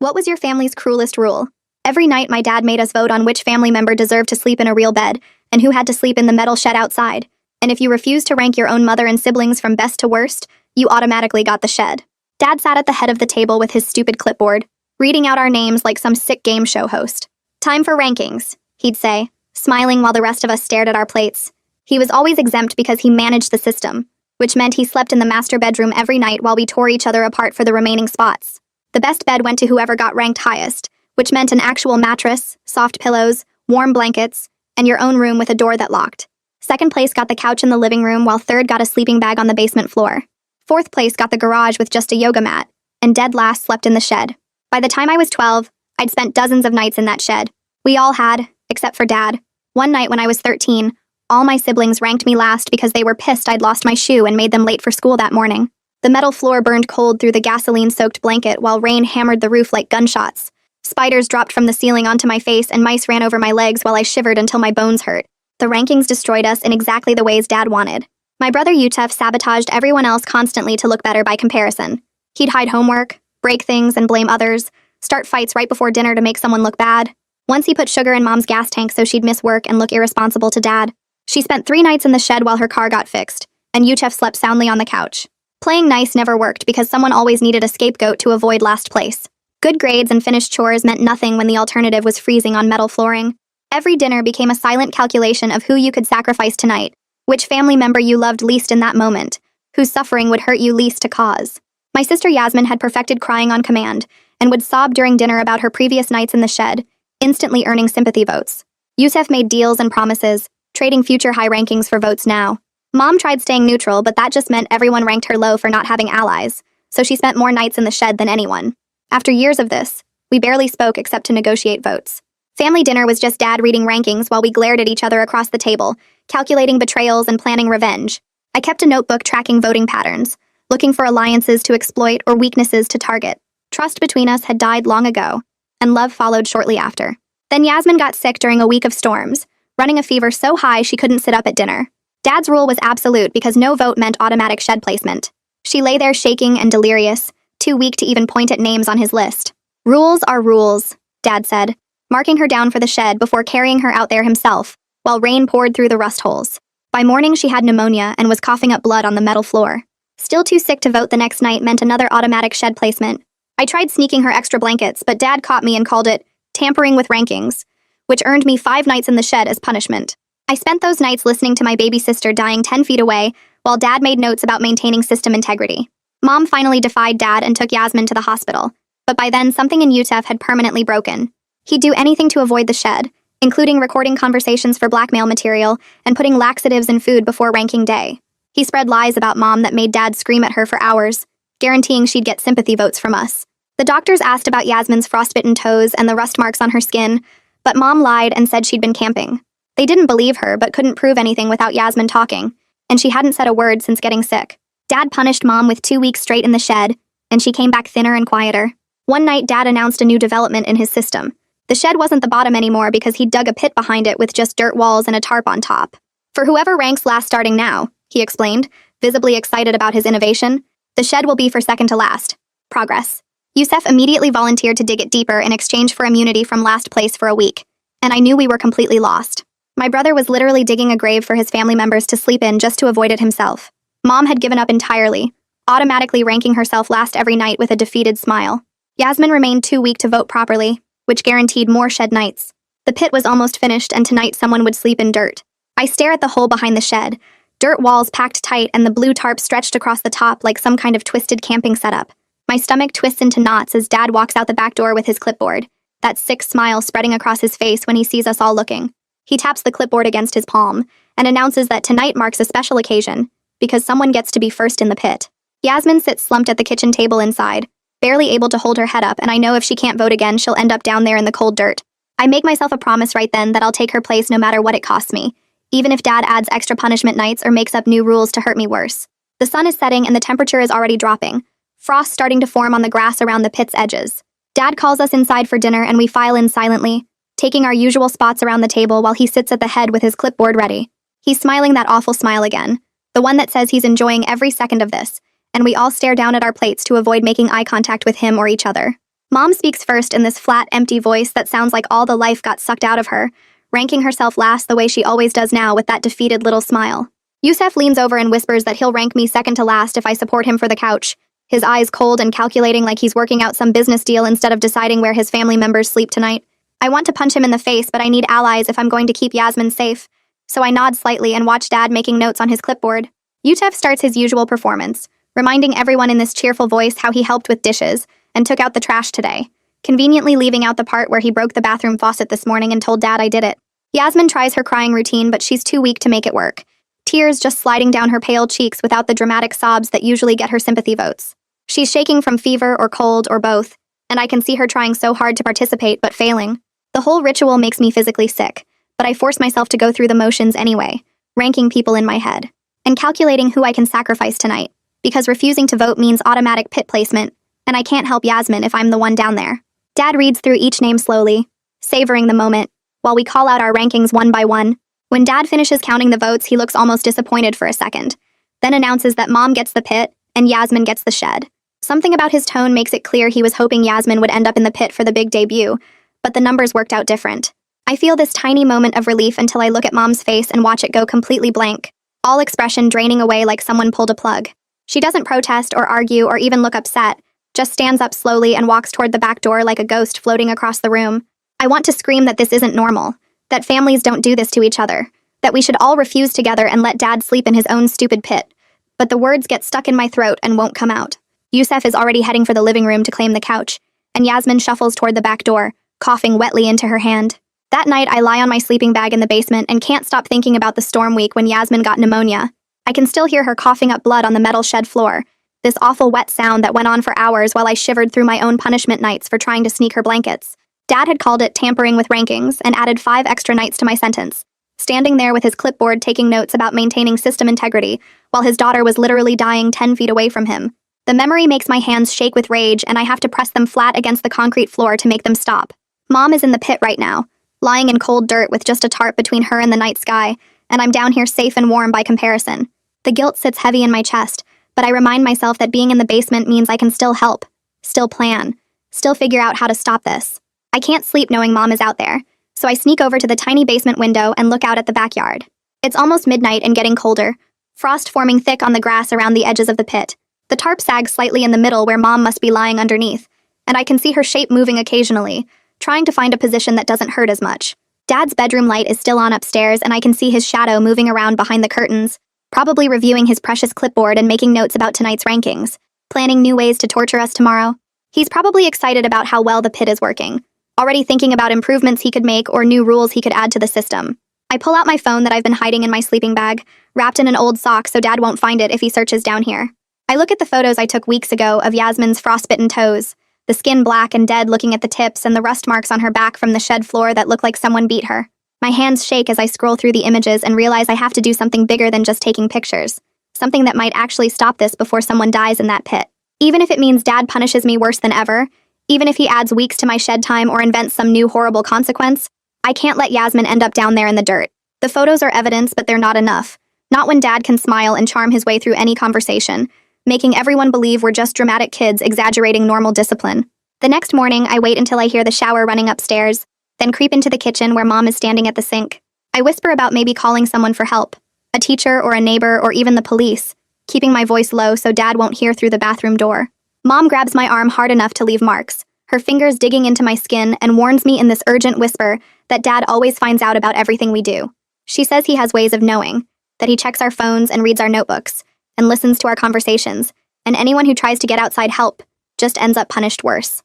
What was your family's cruelest rule? Every night, my dad made us vote on which family member deserved to sleep in a real bed and who had to sleep in the metal shed outside. And if you refused to rank your own mother and siblings from best to worst, you automatically got the shed. Dad sat at the head of the table with his stupid clipboard, reading out our names like some sick game show host. "Time for rankings," he'd say, smiling while the rest of us stared at our plates. He was always exempt because he managed the system, which meant he slept in the master bedroom every night while we tore each other apart for the remaining spots. The best bed went to whoever got ranked highest, which meant an actual mattress, soft pillows, warm blankets, and your own room with a door that locked. Second place got the couch in the living room, while third got a sleeping bag on the basement floor. Fourth place got the garage with just a yoga mat, and dead last slept in the shed. By the time I was 12, I'd spent dozens of nights in that shed. We all had, except for Dad. One night when I was 13, all my siblings ranked me last because they were pissed I'd lost my shoe and made them late for school that morning. The metal floor burned cold through the gasoline-soaked blanket while rain hammered the roof like gunshots. Spiders dropped from the ceiling onto my face and mice ran over my legs while I shivered until my bones hurt. The rankings destroyed us in exactly the ways Dad wanted. My brother Yutef sabotaged everyone else constantly to look better by comparison. He'd hide homework, break things and blame others, start fights right before dinner to make someone look bad. Once he put sugar in Mom's gas tank so she'd miss work and look irresponsible to Dad. She spent 3 nights in the shed while her car got fixed, and Yutef slept soundly on the couch. Playing nice never worked because someone always needed a scapegoat to avoid last place. Good grades and finished chores meant nothing when the alternative was freezing on metal flooring. Every dinner became a silent calculation of who you could sacrifice tonight, which family member you loved least in that moment, whose suffering would hurt you least to cause. My sister Yasmin had perfected crying on command, and would sob during dinner about her previous nights in the shed, instantly earning sympathy votes. Yusef made deals and promises, trading future high rankings for votes now. Mom tried staying neutral, but that just meant everyone ranked her low for not having allies, so she spent more nights in the shed than anyone. After years of this, we barely spoke except to negotiate votes. Family dinner was just Dad reading rankings while we glared at each other across the table, calculating betrayals and planning revenge. I kept a notebook tracking voting patterns, looking for alliances to exploit or weaknesses to target. Trust between us had died long ago, and love followed shortly after. Then Yasmin got sick during a week of storms, running a fever so high she couldn't sit up at dinner. Dad's rule was absolute because no vote meant automatic shed placement. She lay there shaking and delirious, too weak to even point at names on his list. "Rules are rules," Dad said, marking her down for the shed before carrying her out there himself, while rain poured through the rust holes. By morning, she had pneumonia and was coughing up blood on the metal floor. Still too sick to vote the next night meant another automatic shed placement. I tried sneaking her extra blankets, but Dad caught me and called it tampering with rankings, which earned me 5 nights in the shed as punishment. I spent those nights listening to my baby sister dying 10 feet away, while Dad made notes about maintaining system integrity. Mom finally defied Dad and took Yasmin to the hospital, but by then something in Yutef had permanently broken. He'd do anything to avoid the shed, including recording conversations for blackmail material and putting laxatives in food before ranking day. He spread lies about Mom that made Dad scream at her for hours, guaranteeing she'd get sympathy votes from us. The doctors asked about Yasmin's frostbitten toes and the rust marks on her skin, but Mom lied and said she'd been camping. They didn't believe her, but couldn't prove anything without Yasmin talking, and she hadn't said a word since getting sick. Dad punished Mom with 2 weeks straight in the shed, and she came back thinner and quieter. One night, Dad announced a new development in his system. The shed wasn't the bottom anymore because he'd dug a pit behind it with just dirt walls and a tarp on top. "For whoever ranks last starting now," he explained, visibly excited about his innovation, "the shed will be for second to last. Progress." Yusef immediately volunteered to dig it deeper in exchange for immunity from last place for a week, and I knew we were completely lost. My brother was literally digging a grave for his family members to sleep in just to avoid it himself. Mom had given up entirely, automatically ranking herself last every night with a defeated smile. Yasmin remained too weak to vote properly, which guaranteed more shed nights. The pit was almost finished, and tonight someone would sleep in dirt. I stare at the hole behind the shed, dirt walls packed tight and the blue tarp stretched across the top like some kind of twisted camping setup. My stomach twists into knots as Dad walks out the back door with his clipboard, that sick smile spreading across his face when he sees us all looking. He taps the clipboard against his palm and announces that tonight marks a special occasion because someone gets to be first in the pit. Yasmin sits slumped at the kitchen table inside, barely able to hold her head up, and I know if she can't vote again, she'll end up down there in the cold dirt. I make myself a promise right then that I'll take her place no matter what it costs me, even if Dad adds extra punishment nights or makes up new rules to hurt me worse. The sun is setting and the temperature is already dropping, frost starting to form on the grass around the pit's edges. Dad calls us inside for dinner and we file in silently, taking our usual spots around the table while he sits at the head with his clipboard ready. He's smiling that awful smile again, the one that says he's enjoying every second of this, and we all stare down at our plates to avoid making eye contact with him or each other. Mom speaks first in this flat, empty voice that sounds like all the life got sucked out of her, ranking herself last the way she always does now with that defeated little smile. Yusef leans over and whispers that he'll rank me second to last if I support him for the couch, his eyes cold and calculating like he's working out some business deal instead of deciding where his family members sleep tonight. I want to punch him in the face, but I need allies if I'm going to keep Yasmin safe, so I nod slightly and watch Dad making notes on his clipboard. Yusef starts his usual performance, reminding everyone in this cheerful voice how he helped with dishes and took out the trash today, conveniently leaving out the part where he broke the bathroom faucet this morning and told Dad I did it. Yasmin tries her crying routine, but she's too weak to make it work, tears just sliding down her pale cheeks without the dramatic sobs that usually get her sympathy votes. She's shaking from fever or cold or both, and I can see her trying so hard to participate but failing. The whole ritual makes me physically sick, but I force myself to go through the motions anyway, ranking people in my head, and calculating who I can sacrifice tonight, because refusing to vote means automatic pit placement, and I can't help Yasmin if I'm the one down there. Dad reads through each name slowly, savoring the moment, while we call out our rankings one by one. When Dad finishes counting the votes, he looks almost disappointed for a second, then announces that Mom gets the pit and Yasmin gets the shed. Something about his tone makes it clear he was hoping Yasmin would end up in the pit for the big debut, but the numbers worked out different. I feel this tiny moment of relief until I look at Mom's face and watch it go completely blank, all expression draining away like someone pulled a plug. She doesn't protest or argue or even look upset, just stands up slowly and walks toward the back door like a ghost floating across the room. I want to scream that this isn't normal, that families don't do this to each other, that we should all refuse together and let Dad sleep in his own stupid pit, but the words get stuck in my throat and won't come out. Yusef is already heading for the living room to claim the couch, and Yasmin shuffles toward the back door, coughing wetly into her hand. That night, I lie on my sleeping bag in the basement and can't stop thinking about the storm week when Yasmin got pneumonia. I can still hear her coughing up blood on the metal shed floor, this awful wet sound that went on for hours while I shivered through my own punishment nights for trying to sneak her blankets. Dad had called it tampering with rankings and added 5 extra nights to my sentence, standing there with his clipboard taking notes about maintaining system integrity, while his daughter was literally dying 10 feet away from him. The memory makes my hands shake with rage, and I have to press them flat against the concrete floor to make them stop. Mom is in the pit right now, lying in cold dirt with just a tarp between her and the night sky, and I'm down here safe and warm by comparison. The guilt sits heavy in my chest, but I remind myself that being in the basement means I can still help, still plan, still figure out how to stop this. I can't sleep knowing Mom is out there, so I sneak over to the tiny basement window and look out at the backyard. It's almost midnight and getting colder, frost forming thick on the grass around the edges of the pit. The tarp sags slightly in the middle where Mom must be lying underneath, and I can see her shape moving occasionally, trying to find a position that doesn't hurt as much. Dad's bedroom light is still on upstairs, and I can see his shadow moving around behind the curtains, probably reviewing his precious clipboard and making notes about tonight's rankings, planning new ways to torture us tomorrow. He's probably excited about how well the pit is working, already thinking about improvements he could make or new rules he could add to the system. I pull out my phone that I've been hiding in my sleeping bag, wrapped in an old sock so Dad won't find it if he searches down here. I look at the photos I took weeks ago of Yasmin's frostbitten toes, the skin black and dead looking at the tips and the rust marks on her back from the shed floor that look like someone beat her. My hands shake as I scroll through the images and realize I have to do something bigger than just taking pictures, something that might actually stop this before someone dies in that pit. Even if it means Dad punishes me worse than ever, even if he adds weeks to my shed time or invents some new horrible consequence, I can't let Yasmin end up down there in the dirt. The photos are evidence, but they're not enough. Not when Dad can smile and charm his way through any conversation, making everyone believe we're just dramatic kids exaggerating normal discipline. The next morning, I wait until I hear the shower running upstairs, then creep into the kitchen where Mom is standing at the sink. I whisper about maybe calling someone for help, a teacher or a neighbor or even the police, keeping my voice low so Dad won't hear through the bathroom door. Mom grabs my arm hard enough to leave marks, her fingers digging into my skin, and warns me in this urgent whisper that Dad always finds out about everything we do. She says he has ways of knowing, that he checks our phones and reads our notebooks, and listens to our conversations, and anyone who tries to get outside help just ends up punished worse.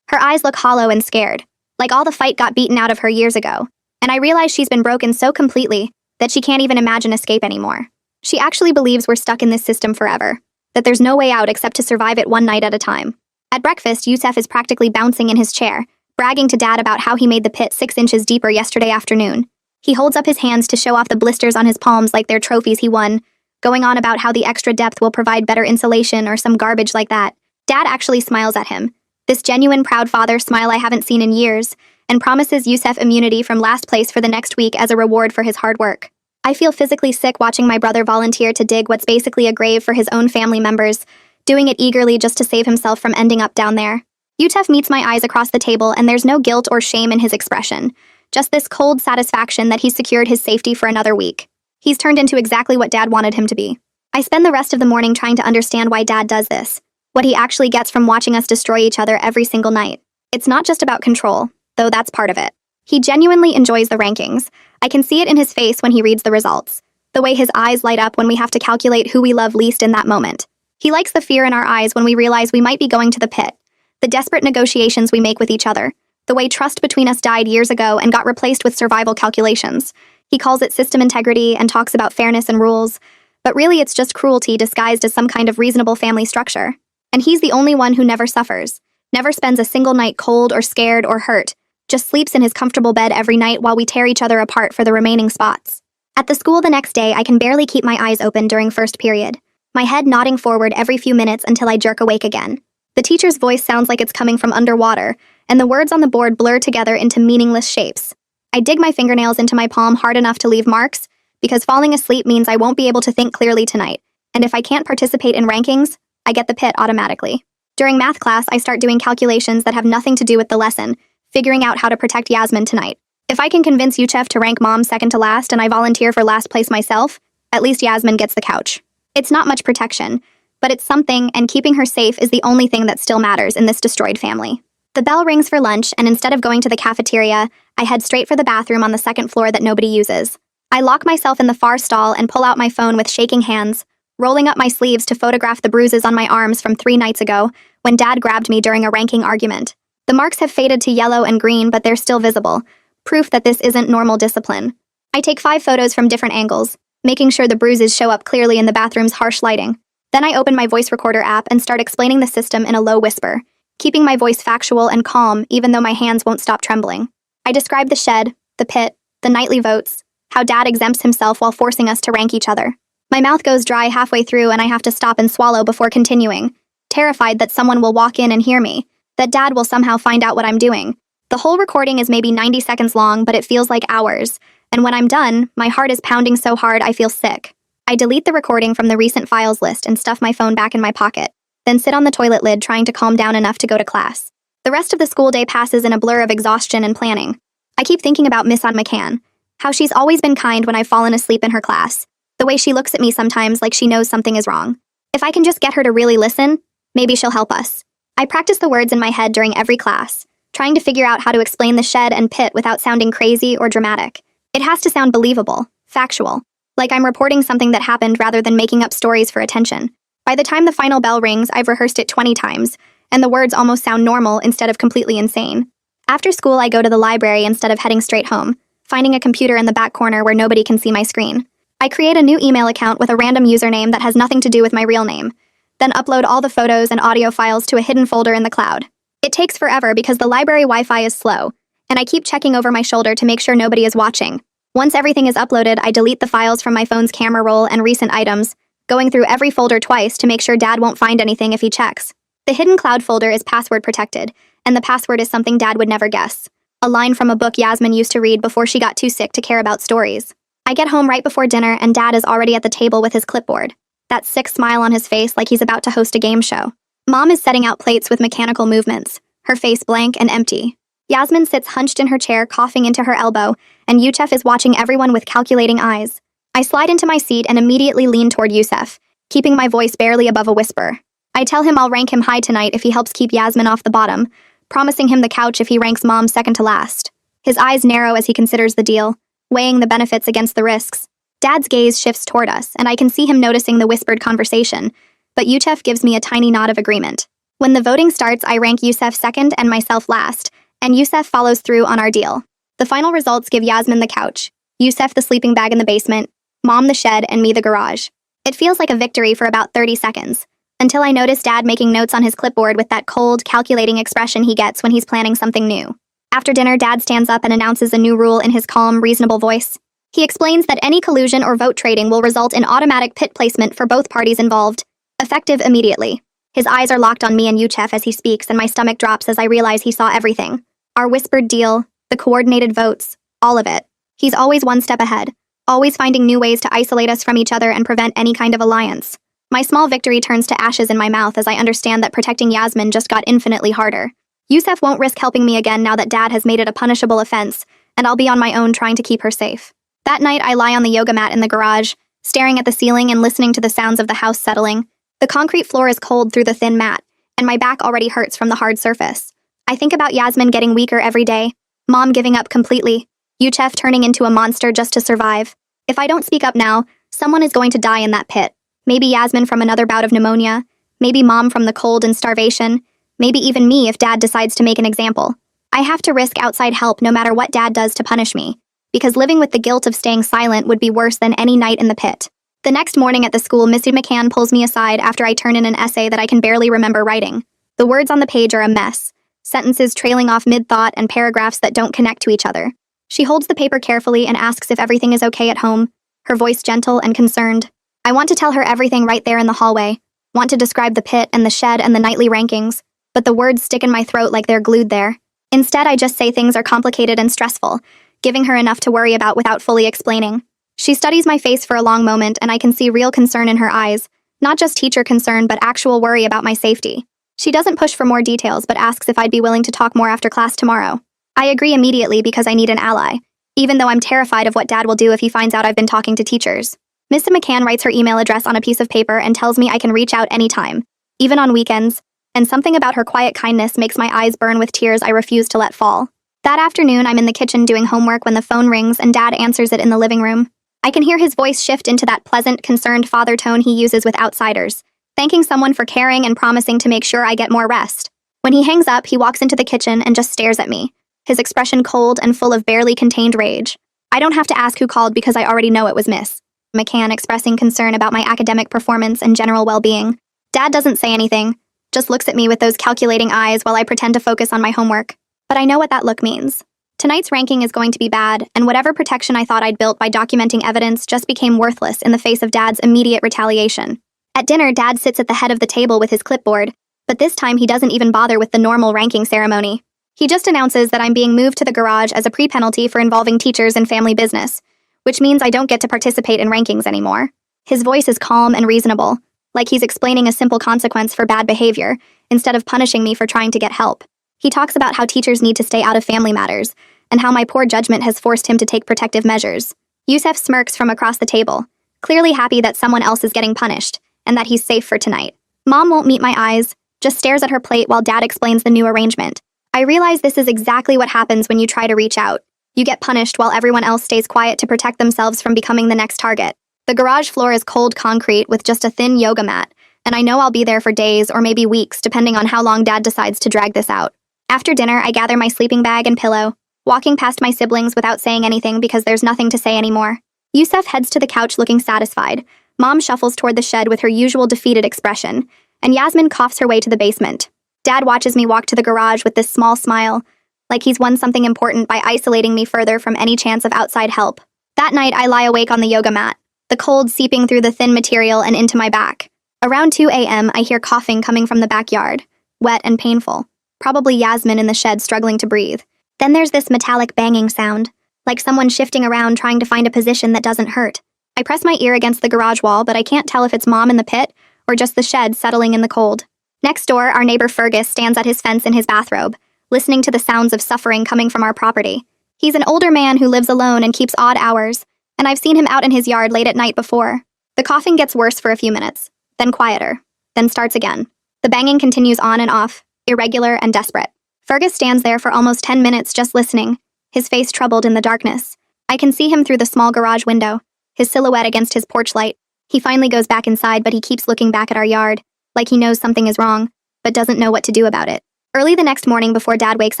Her eyes look hollow and scared, like all the fight got beaten out of her years ago, and I realize she's been broken so completely that she can't even imagine escape anymore. She actually believes we're stuck in this system forever, that there's no way out except to survive it one night at a time. At breakfast, Yusef is practically bouncing in his chair, bragging to Dad about how he made the pit 6 inches deeper yesterday afternoon. He holds up his hands to show off the blisters on his palms like they're trophies he won, going on about how the extra depth will provide better insulation or some garbage like that. Dad actually smiles at him, this genuine proud father smile I haven't seen in years, and promises Yusef immunity from last place for the next week as a reward for his hard work. I feel physically sick watching my brother volunteer to dig what's basically a grave for his own family members, doing it eagerly just to save himself from ending up down there. Yutef meets my eyes across the table, and there's no guilt or shame in his expression. Just this cold satisfaction that he's secured his safety for another week. He's turned into exactly what Dad wanted him to be. I spend the rest of the morning trying to understand why Dad does this. What he actually gets from watching us destroy each other every single night. It's not just about control, though that's part of it. He genuinely enjoys the rankings. I can see it in his face when he reads the results. The way his eyes light up when we have to calculate who we love least in that moment. He likes the fear in our eyes when we realize we might be going to the pit. The desperate negotiations we make with each other. The way trust between us died years ago and got replaced with survival calculations. He calls it system integrity and talks about fairness and rules. But really it's just cruelty disguised as some kind of reasonable family structure. And he's the only one who never suffers. Never spends a single night cold or scared or hurt. Just sleeps in his comfortable bed every night while we tear each other apart for the remaining spots. At the school the next day, I can barely keep my eyes open during first period. My head nodding forward every few minutes until I jerk awake again. The teacher's voice sounds like it's coming from underwater, and the words on the board blur together into meaningless shapes. I dig my fingernails into my palm hard enough to leave marks, because falling asleep means I won't be able to think clearly tonight, and if I can't participate in rankings, I get the pit automatically. During math class, I start doing calculations that have nothing to do with the lesson, figuring out how to protect Yasmin tonight. If I can convince Yutef to rank Mom second to last and I volunteer for last place myself, at least Yasmin gets the couch. It's not much protection, but it's something, and keeping her safe is the only thing that still matters in this destroyed family. The bell rings for lunch, and instead of going to the cafeteria, I head straight for the bathroom on the second floor that nobody uses. I lock myself in the far stall and pull out my phone with shaking hands, rolling up my sleeves to photograph the bruises on my arms from 3 nights ago when Dad grabbed me during a ranking argument. The marks have faded to yellow and green, but they're still visible, proof that this isn't normal discipline. I take 5 photos from different angles, making sure the bruises show up clearly in the bathroom's harsh lighting. Then I open my voice recorder app and start explaining the system in a low whisper, keeping my voice factual and calm even though my hands won't stop trembling. I describe the shed, the pit, the nightly votes, how Dad exempts himself while forcing us to rank each other. My mouth goes dry halfway through and I have to stop and swallow before continuing, terrified that someone will walk in and hear me, that Dad will somehow find out what I'm doing. The whole recording is maybe 90 seconds long, but it feels like hours, and when I'm done, my heart is pounding so hard I feel sick. I delete the recording from the recent files list and stuff my phone back in my pocket, then sit on the toilet lid trying to calm down enough to go to class. The rest of the school day passes in a blur of exhaustion and planning. I keep thinking about Miss Ann McCann, how she's always been kind when I've fallen asleep in her class, the way she looks at me sometimes like she knows something is wrong. If I can just get her to really listen, maybe she'll help us. I practice the words in my head during every class, trying to figure out how to explain the shed and pit without sounding crazy or dramatic. It has to sound believable, factual, like I'm reporting something that happened rather than making up stories for attention. By the time the final bell rings, I've rehearsed it 20 times, and the words almost sound normal instead of completely insane. After school, I go to the library instead of heading straight home, finding a computer in the back corner where nobody can see my screen. I create a new email account with a random username that has nothing to do with my real name, then upload all the photos and audio files to a hidden folder in the cloud. It takes forever because the library Wi-Fi is slow, and I keep checking over my shoulder to make sure nobody is watching. Once everything is uploaded, I delete the files from my phone's camera roll and recent items, going through every folder twice to make sure Dad won't find anything if he checks. The hidden cloud folder is password protected, and the password is something Dad would never guess. A line from a book Yasmin used to read before she got too sick to care about stories. I get home right before dinner and Dad is already at the table with his clipboard, that sick smile on his face like he's about to host a game show. Mom is setting out plates with mechanical movements, her face blank and empty. Yasmin sits hunched in her chair, coughing into her elbow, and Yutef is watching everyone with calculating eyes. I slide into my seat and immediately lean toward Yusef, keeping my voice barely above a whisper. I tell him I'll rank him high tonight if he helps keep Yasmin off the bottom, promising him the couch if he ranks Mom second to last. His eyes narrow as he considers the deal, weighing the benefits against the risks. Dad's gaze shifts toward us, and I can see him noticing the whispered conversation, but Yutef gives me a tiny nod of agreement. When the voting starts, I rank Yusef second and myself last, and Yusef follows through on our deal. The final results give Yasmin the couch, Yusef the sleeping bag in the basement, Mom the shed, and me the garage. It feels like a victory for about 30 seconds, until I notice Dad making notes on his clipboard with that cold, calculating expression he gets when he's planning something new. After dinner, Dad stands up and announces a new rule in his calm, reasonable voice. He explains that any collusion or vote trading will result in automatic pit placement for both parties involved, effective immediately. His eyes are locked on me and Yutef as he speaks, and my stomach drops as I realize he saw everything. Our whispered deal, the coordinated votes, all of it. He's always one step ahead, always finding new ways to isolate us from each other and prevent any kind of alliance. My small victory turns to ashes in my mouth as I understand that protecting Yasmin just got infinitely harder. Yusef won't risk helping me again now that Dad has made it a punishable offense, and I'll be on my own trying to keep her safe. That night, I lie on the yoga mat in the garage, staring at the ceiling and listening to the sounds of the house settling. The concrete floor is cold through the thin mat, and my back already hurts from the hard surface. I think about Yasmin getting weaker every day, Mom giving up completely, Yusef turning into a monster just to survive. If I don't speak up now, someone is going to die in that pit. Maybe Yasmin from another bout of pneumonia, maybe Mom from the cold and starvation, maybe even me if Dad decides to make an example. I have to risk outside help no matter what Dad does to punish me, because living with the guilt of staying silent would be worse than any night in the pit. The next morning at the school, Mrs. McCann pulls me aside after I turn in an essay that I can barely remember writing. The words on the page are a mess, sentences trailing off mid-thought and paragraphs that don't connect to each other. She holds the paper carefully and asks if everything is okay at home, her voice gentle and concerned. I want to tell her everything right there in the hallway, want to describe the pit and the shed and the nightly rankings, but the words stick in my throat like they're glued there. Instead, I just say things are complicated and stressful, giving her enough to worry about without fully explaining. She studies my face for a long moment, and I can see real concern in her eyes, not just teacher concern but actual worry about my safety. She doesn't push for more details but asks if I'd be willing to talk more after class tomorrow. I agree immediately because I need an ally, even though I'm terrified of what Dad will do if he finds out I've been talking to teachers. Mrs. McCann writes her email address on a piece of paper and tells me I can reach out anytime, even on weekends, and something about her quiet kindness makes my eyes burn with tears I refuse to let fall. That afternoon, I'm in the kitchen doing homework when the phone rings and Dad answers it in the living room. I can hear his voice shift into that pleasant, concerned father tone he uses with outsiders, thanking someone for caring and promising to make sure I get more rest. When he hangs up, he walks into the kitchen and just stares at me, his expression cold and full of barely contained rage. I don't have to ask who called because I already know it was Miss McCann expressing concern about my academic performance and general well-being. Dad doesn't say anything, just looks at me with those calculating eyes while I pretend to focus on my homework. But I know what that look means. Tonight's ranking is going to be bad, and whatever protection I thought I'd built by documenting evidence just became worthless in the face of Dad's immediate retaliation. At dinner, Dad sits at the head of the table with his clipboard, but this time he doesn't even bother with the normal ranking ceremony. He just announces that I'm being moved to the garage as a pre-penalty for involving teachers in family business, which means I don't get to participate in rankings anymore. His voice is calm and reasonable, like he's explaining a simple consequence for bad behavior, instead of punishing me for trying to get help. He talks about how teachers need to stay out of family matters, and how my poor judgment has forced him to take protective measures. Yusef smirks from across the table, clearly happy that someone else is getting punished, and that he's safe for tonight. Mom won't meet my eyes, just stares at her plate while Dad explains the new arrangement. I realize this is exactly what happens when you try to reach out. You get punished while everyone else stays quiet to protect themselves from becoming the next target. The garage floor is cold concrete with just a thin yoga mat, and I know I'll be there for days or maybe weeks depending on how long Dad decides to drag this out. After dinner, I gather my sleeping bag and pillow, walking past my siblings without saying anything because there's nothing to say anymore. Yusef heads to the couch looking satisfied. Mom shuffles toward the shed with her usual defeated expression, and Yasmin coughs her way to the basement. Dad watches me walk to the garage with this small smile, like he's won something important by isolating me further from any chance of outside help. That night, I lie awake on the yoga mat, the cold seeping through the thin material and into my back. Around 2 a.m., I hear coughing coming from the backyard, wet and painful. Probably Yasmin in the shed struggling to breathe. Then there's this metallic banging sound, like someone shifting around trying to find a position that doesn't hurt. I press my ear against the garage wall, but I can't tell if it's Mom in the pit or just the shed settling in the cold. Next door, our neighbor Fergus stands at his fence in his bathrobe, listening to the sounds of suffering coming from our property. He's an older man who lives alone and keeps odd hours, and I've seen him out in his yard late at night before. The coughing gets worse for a few minutes, then quieter, then starts again. The banging continues on and off, irregular and desperate. Fergus stands there for almost 10 minutes just listening, his face troubled in the darkness. I can see him through the small garage window, his silhouette against his porch light. He finally goes back inside, but he keeps looking back at our yard, like he knows something is wrong, but doesn't know what to do about it. Early the next morning before Dad wakes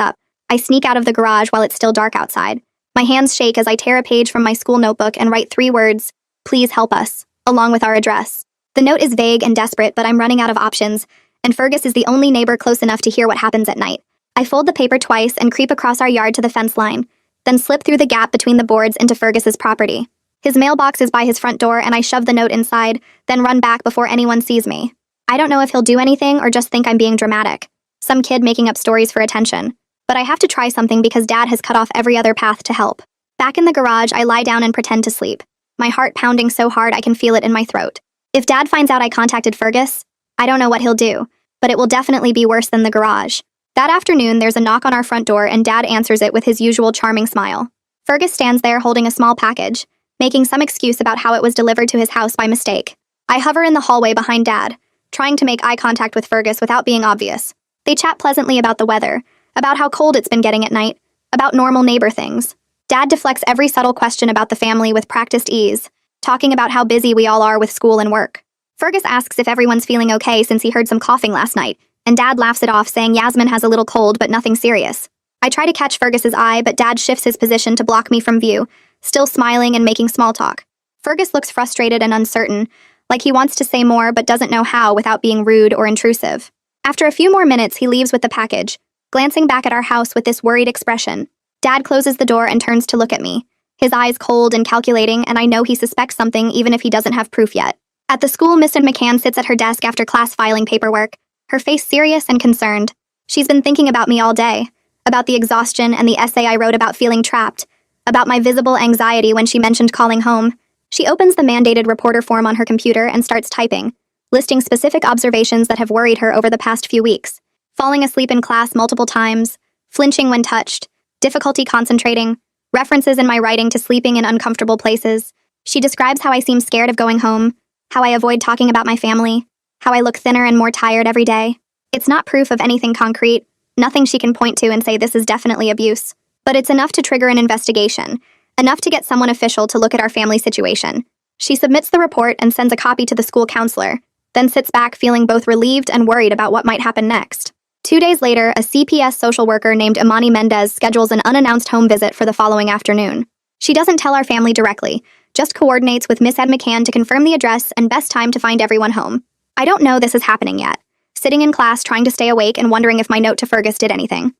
up, I sneak out of the garage while it's still dark outside. My hands shake as I tear a page from my school notebook and write 3 words, "Please help us," along with our address. The note is vague and desperate, but I'm running out of options, and Fergus is the only neighbor close enough to hear what happens at night. I fold the paper twice and creep across our yard to the fence line, then slip through the gap between the boards into Fergus's property. His mailbox is by his front door, and I shove the note inside, then run back before anyone sees me. I don't know if he'll do anything or just think I'm being dramatic. Some kid making up stories for attention. But I have to try something because Dad has cut off every other path to help. Back in the garage, I lie down and pretend to sleep, my heart pounding so hard I can feel it in my throat. If Dad finds out I contacted Fergus, I don't know what he'll do, but it will definitely be worse than the garage. That afternoon, there's a knock on our front door and Dad answers it with his usual charming smile. Fergus stands there holding a small package, making some excuse about how it was delivered to his house by mistake. I hover in the hallway behind Dad, trying to make eye contact with Fergus without being obvious. They chat pleasantly about the weather, about how cold it's been getting at night, about normal neighbor things. Dad deflects every subtle question about the family with practiced ease, talking about how busy we all are with school and work. Fergus asks if everyone's feeling okay since he heard some coughing last night, and Dad laughs it off saying Yasmin has a little cold but nothing serious. I try to catch Fergus's eye, but Dad shifts his position to block me from view, still smiling and making small talk. Fergus looks frustrated and uncertain, like he wants to say more but doesn't know how without being rude or intrusive. After a few more minutes, he leaves with the package, glancing back at our house with this worried expression. Dad closes the door and turns to look at me, his eyes cold and calculating, and I know he suspects something even if he doesn't have proof yet. At the school, Mrs. McCann sits at her desk after class filing paperwork, her face serious and concerned. She's been thinking about me all day, about the exhaustion and the essay I wrote about feeling trapped, about my visible anxiety when she mentioned calling home. She opens the mandated reporter form on her computer and starts typing, listing specific observations that have worried her over the past few weeks. Falling asleep in class multiple times, flinching when touched, difficulty concentrating, references in my writing to sleeping in uncomfortable places. She describes how I seem scared of going home, how I avoid talking about my family, how I look thinner and more tired every day. It's not proof of anything concrete, nothing she can point to and say this is definitely abuse. But it's enough to trigger an investigation, enough to get someone official to look at our family situation. She submits the report and sends a copy to the school counselor, then sits back feeling both relieved and worried about what might happen next. 2 days later, a CPS social worker named Imani Mendez schedules an unannounced home visit for the following afternoon. She doesn't tell our family directly, just coordinates with Miss Ed McCann to confirm the address and best time to find everyone home. I don't know this is happening yet, sitting in class trying to stay awake and wondering if my note to Fergus did anything.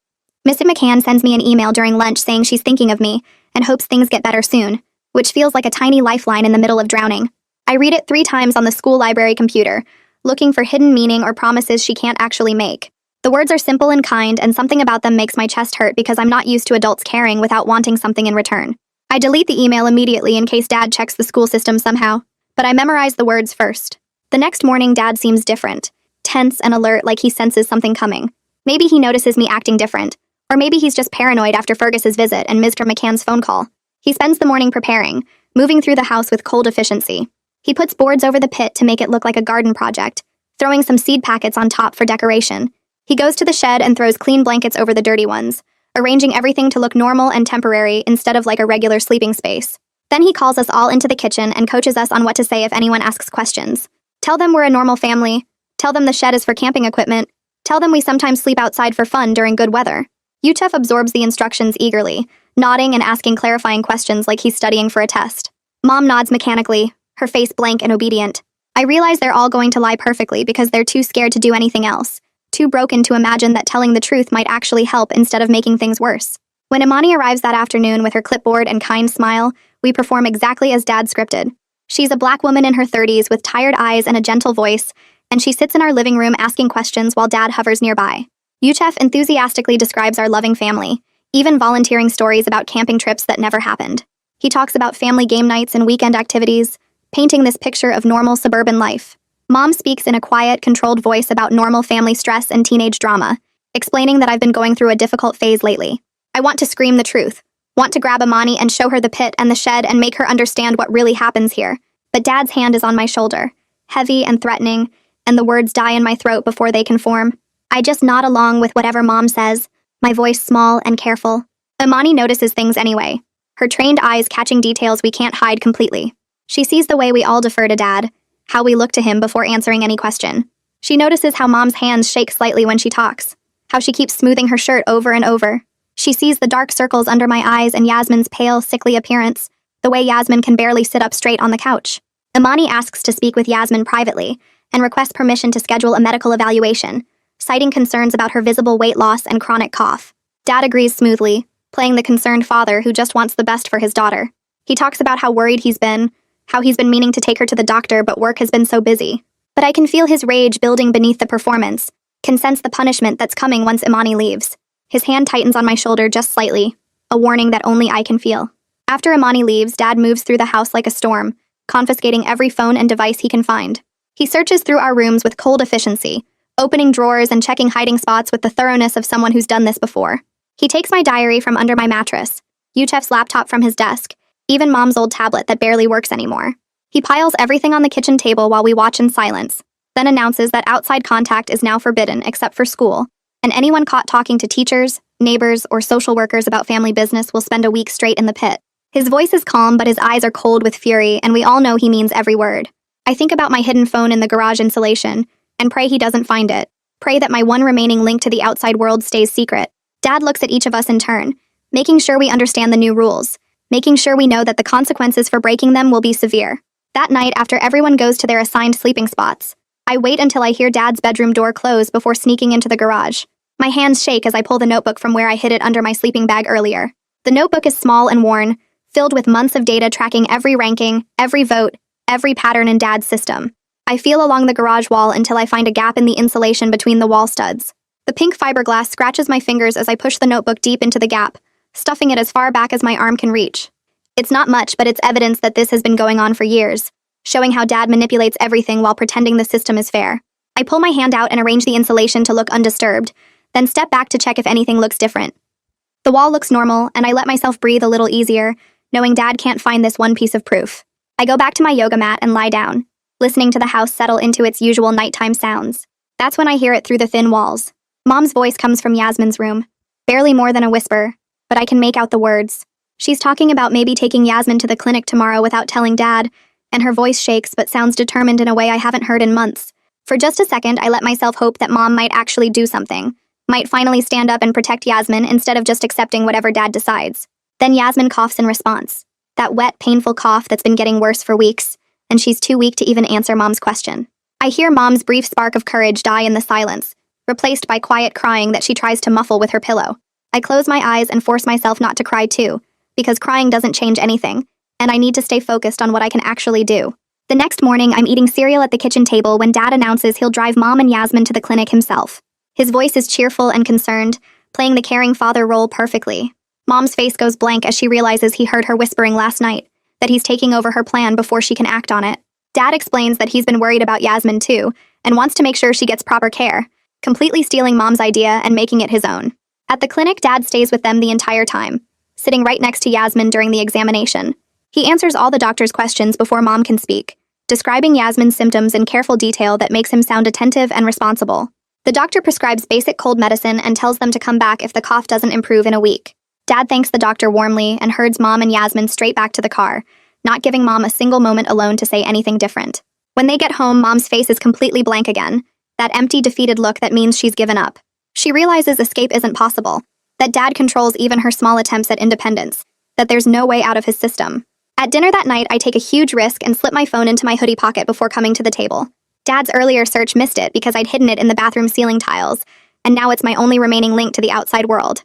Miss Ed McCann sends me an email during lunch saying she's thinking of me and hopes things get better soon, which feels like a tiny lifeline in the middle of drowning. I read it 3 times on the school library computer, looking for hidden meaning or promises she can't actually make. The words are simple and kind, and something about them makes my chest hurt because I'm not used to adults caring without wanting something in return. I delete the email immediately in case Dad checks the school system somehow, but I memorize the words first. The next morning, Dad seems different, tense and alert like he senses something coming. Maybe he notices me acting different, or maybe he's just paranoid after Fergus's visit and Mr. McCann's phone call. He spends the morning preparing, moving through the house with cold efficiency. He puts boards over the pit to make it look like a garden project, throwing some seed packets on top for decoration. He goes to the shed and throws clean blankets over the dirty ones, arranging everything to look normal and temporary instead of like a regular sleeping space. Then he calls us all into the kitchen and coaches us on what to say if anyone asks questions. Tell them we're a normal family. Tell them the shed is for camping equipment. Tell them we sometimes sleep outside for fun during good weather. Uchef absorbs the instructions eagerly, nodding and asking clarifying questions like he's studying for a test. Mom nods mechanically, her face blank and obedient. I realize they're all going to lie perfectly because they're too scared to do anything else, too broken to imagine that telling the truth might actually help instead of making things worse. When Imani arrives that afternoon with her clipboard and kind smile, we perform exactly as Dad scripted. She's a black woman in her 30s with tired eyes and a gentle voice, and she sits in our living room asking questions while Dad hovers nearby. Uchef enthusiastically describes our loving family, even volunteering stories about camping trips that never happened. He talks about family game nights and weekend activities, painting this picture of normal suburban life. Mom speaks in a quiet, controlled voice about normal family stress and teenage drama, explaining that I've been going through a difficult phase lately. I want to scream the truth, want to grab Imani and show her the pit and the shed and make her understand what really happens here. But Dad's hand is on my shoulder, heavy and threatening, and the words die in my throat before they can form. I just nod along with whatever Mom says, my voice small and careful. Imani notices things anyway, her trained eyes catching details we can't hide completely. She sees the way we all defer to Dad, how we look to him before answering any question. She notices how Mom's hands shake slightly when she talks, how she keeps smoothing her shirt over and over. She sees the dark circles under my eyes and Yasmin's pale, sickly appearance, the way Yasmin can barely sit up straight on the couch. Imani asks to speak with Yasmin privately and requests permission to schedule a medical evaluation, citing concerns about her visible weight loss and chronic cough. Dad agrees smoothly, playing the concerned father who just wants the best for his daughter. He talks about how worried he's been, how he's been meaning to take her to the doctor but work has been so busy. But I can feel his rage building beneath the performance, can sense the punishment that's coming once Imani leaves. His hand tightens on my shoulder just slightly, a warning that only I can feel. After Imani leaves, Dad moves through the house like a storm, confiscating every phone and device he can find. He searches through our rooms with cold efficiency, opening drawers and checking hiding spots with the thoroughness of someone who's done this before. He takes my diary from under my mattress, Uchef's laptop from his desk, even Mom's old tablet that barely works anymore. He piles everything on the kitchen table while we watch in silence, then announces that outside contact is now forbidden except for school, and anyone caught talking to teachers, neighbors, or social workers about family business will spend a week straight in the pit. His voice is calm, but his eyes are cold with fury, and we all know he means every word. I think about my hidden phone in the garage insulation, and pray he doesn't find it. Pray that my one remaining link to the outside world stays secret. Dad looks at each of us in turn, making sure we understand the new rules, making sure we know that the consequences for breaking them will be severe. That night, after everyone goes to their assigned sleeping spots, I wait until I hear Dad's bedroom door close before sneaking into the garage. My hands shake as I pull the notebook from where I hid it under my sleeping bag earlier. The notebook is small and worn, filled with months of data tracking every ranking, every vote, every pattern in Dad's system. I feel along the garage wall until I find a gap in the insulation between the wall studs. The pink fiberglass scratches my fingers as I push the notebook deep into the gap, stuffing it as far back as my arm can reach. It's not much, but it's evidence that this has been going on for years, showing how Dad manipulates everything while pretending the system is fair. I pull my hand out and arrange the insulation to look undisturbed, then step back to check if anything looks different. The wall looks normal, and I let myself breathe a little easier, knowing Dad can't find this one piece of proof. I go back to my yoga mat and lie down, listening to the house settle into its usual nighttime sounds. That's when I hear it through the thin walls. Mom's voice comes from Yasmin's room. Barely more than a whisper, but I can make out the words. She's talking about maybe taking Yasmin to the clinic tomorrow without telling Dad, and her voice shakes but sounds determined in a way I haven't heard in months. For just a second, I let myself hope that Mom might actually do something, might finally stand up and protect Yasmin instead of just accepting whatever Dad decides. Then Yasmin coughs in response. That wet, painful cough that's been getting worse for weeks, and she's too weak to even answer Mom's question. I hear Mom's brief spark of courage die in the silence, replaced by quiet crying that she tries to muffle with her pillow. I close my eyes and force myself not to cry too, because crying doesn't change anything, and I need to stay focused on what I can actually do. The next morning, I'm eating cereal at the kitchen table when Dad announces he'll drive Mom and Yasmin to the clinic himself. His voice is cheerful and concerned, playing the caring father role perfectly. Mom's face goes blank as she realizes he heard her whispering last night, that he's taking over her plan before she can act on it. Dad explains that he's been worried about Yasmin too, and wants to make sure she gets proper care, completely stealing Mom's idea and making it his own. At the clinic, Dad stays with them the entire time, sitting right next to Yasmin during the examination. He answers all the doctor's questions before Mom can speak, describing Yasmin's symptoms in careful detail that makes him sound attentive and responsible. The doctor prescribes basic cold medicine and tells them to come back if the cough doesn't improve in a week. Dad thanks the doctor warmly and herds Mom and Yasmin straight back to the car, not giving Mom a single moment alone to say anything different. When they get home, Mom's face is completely blank again, that empty, defeated look that means she's given up. She realizes escape isn't possible, that Dad controls even her small attempts at independence, that there's no way out of his system. At dinner that night, I take a huge risk and slip my phone into my hoodie pocket before coming to the table. Dad's earlier search missed it because I'd hidden it in the bathroom ceiling tiles, and now it's my only remaining link to the outside world.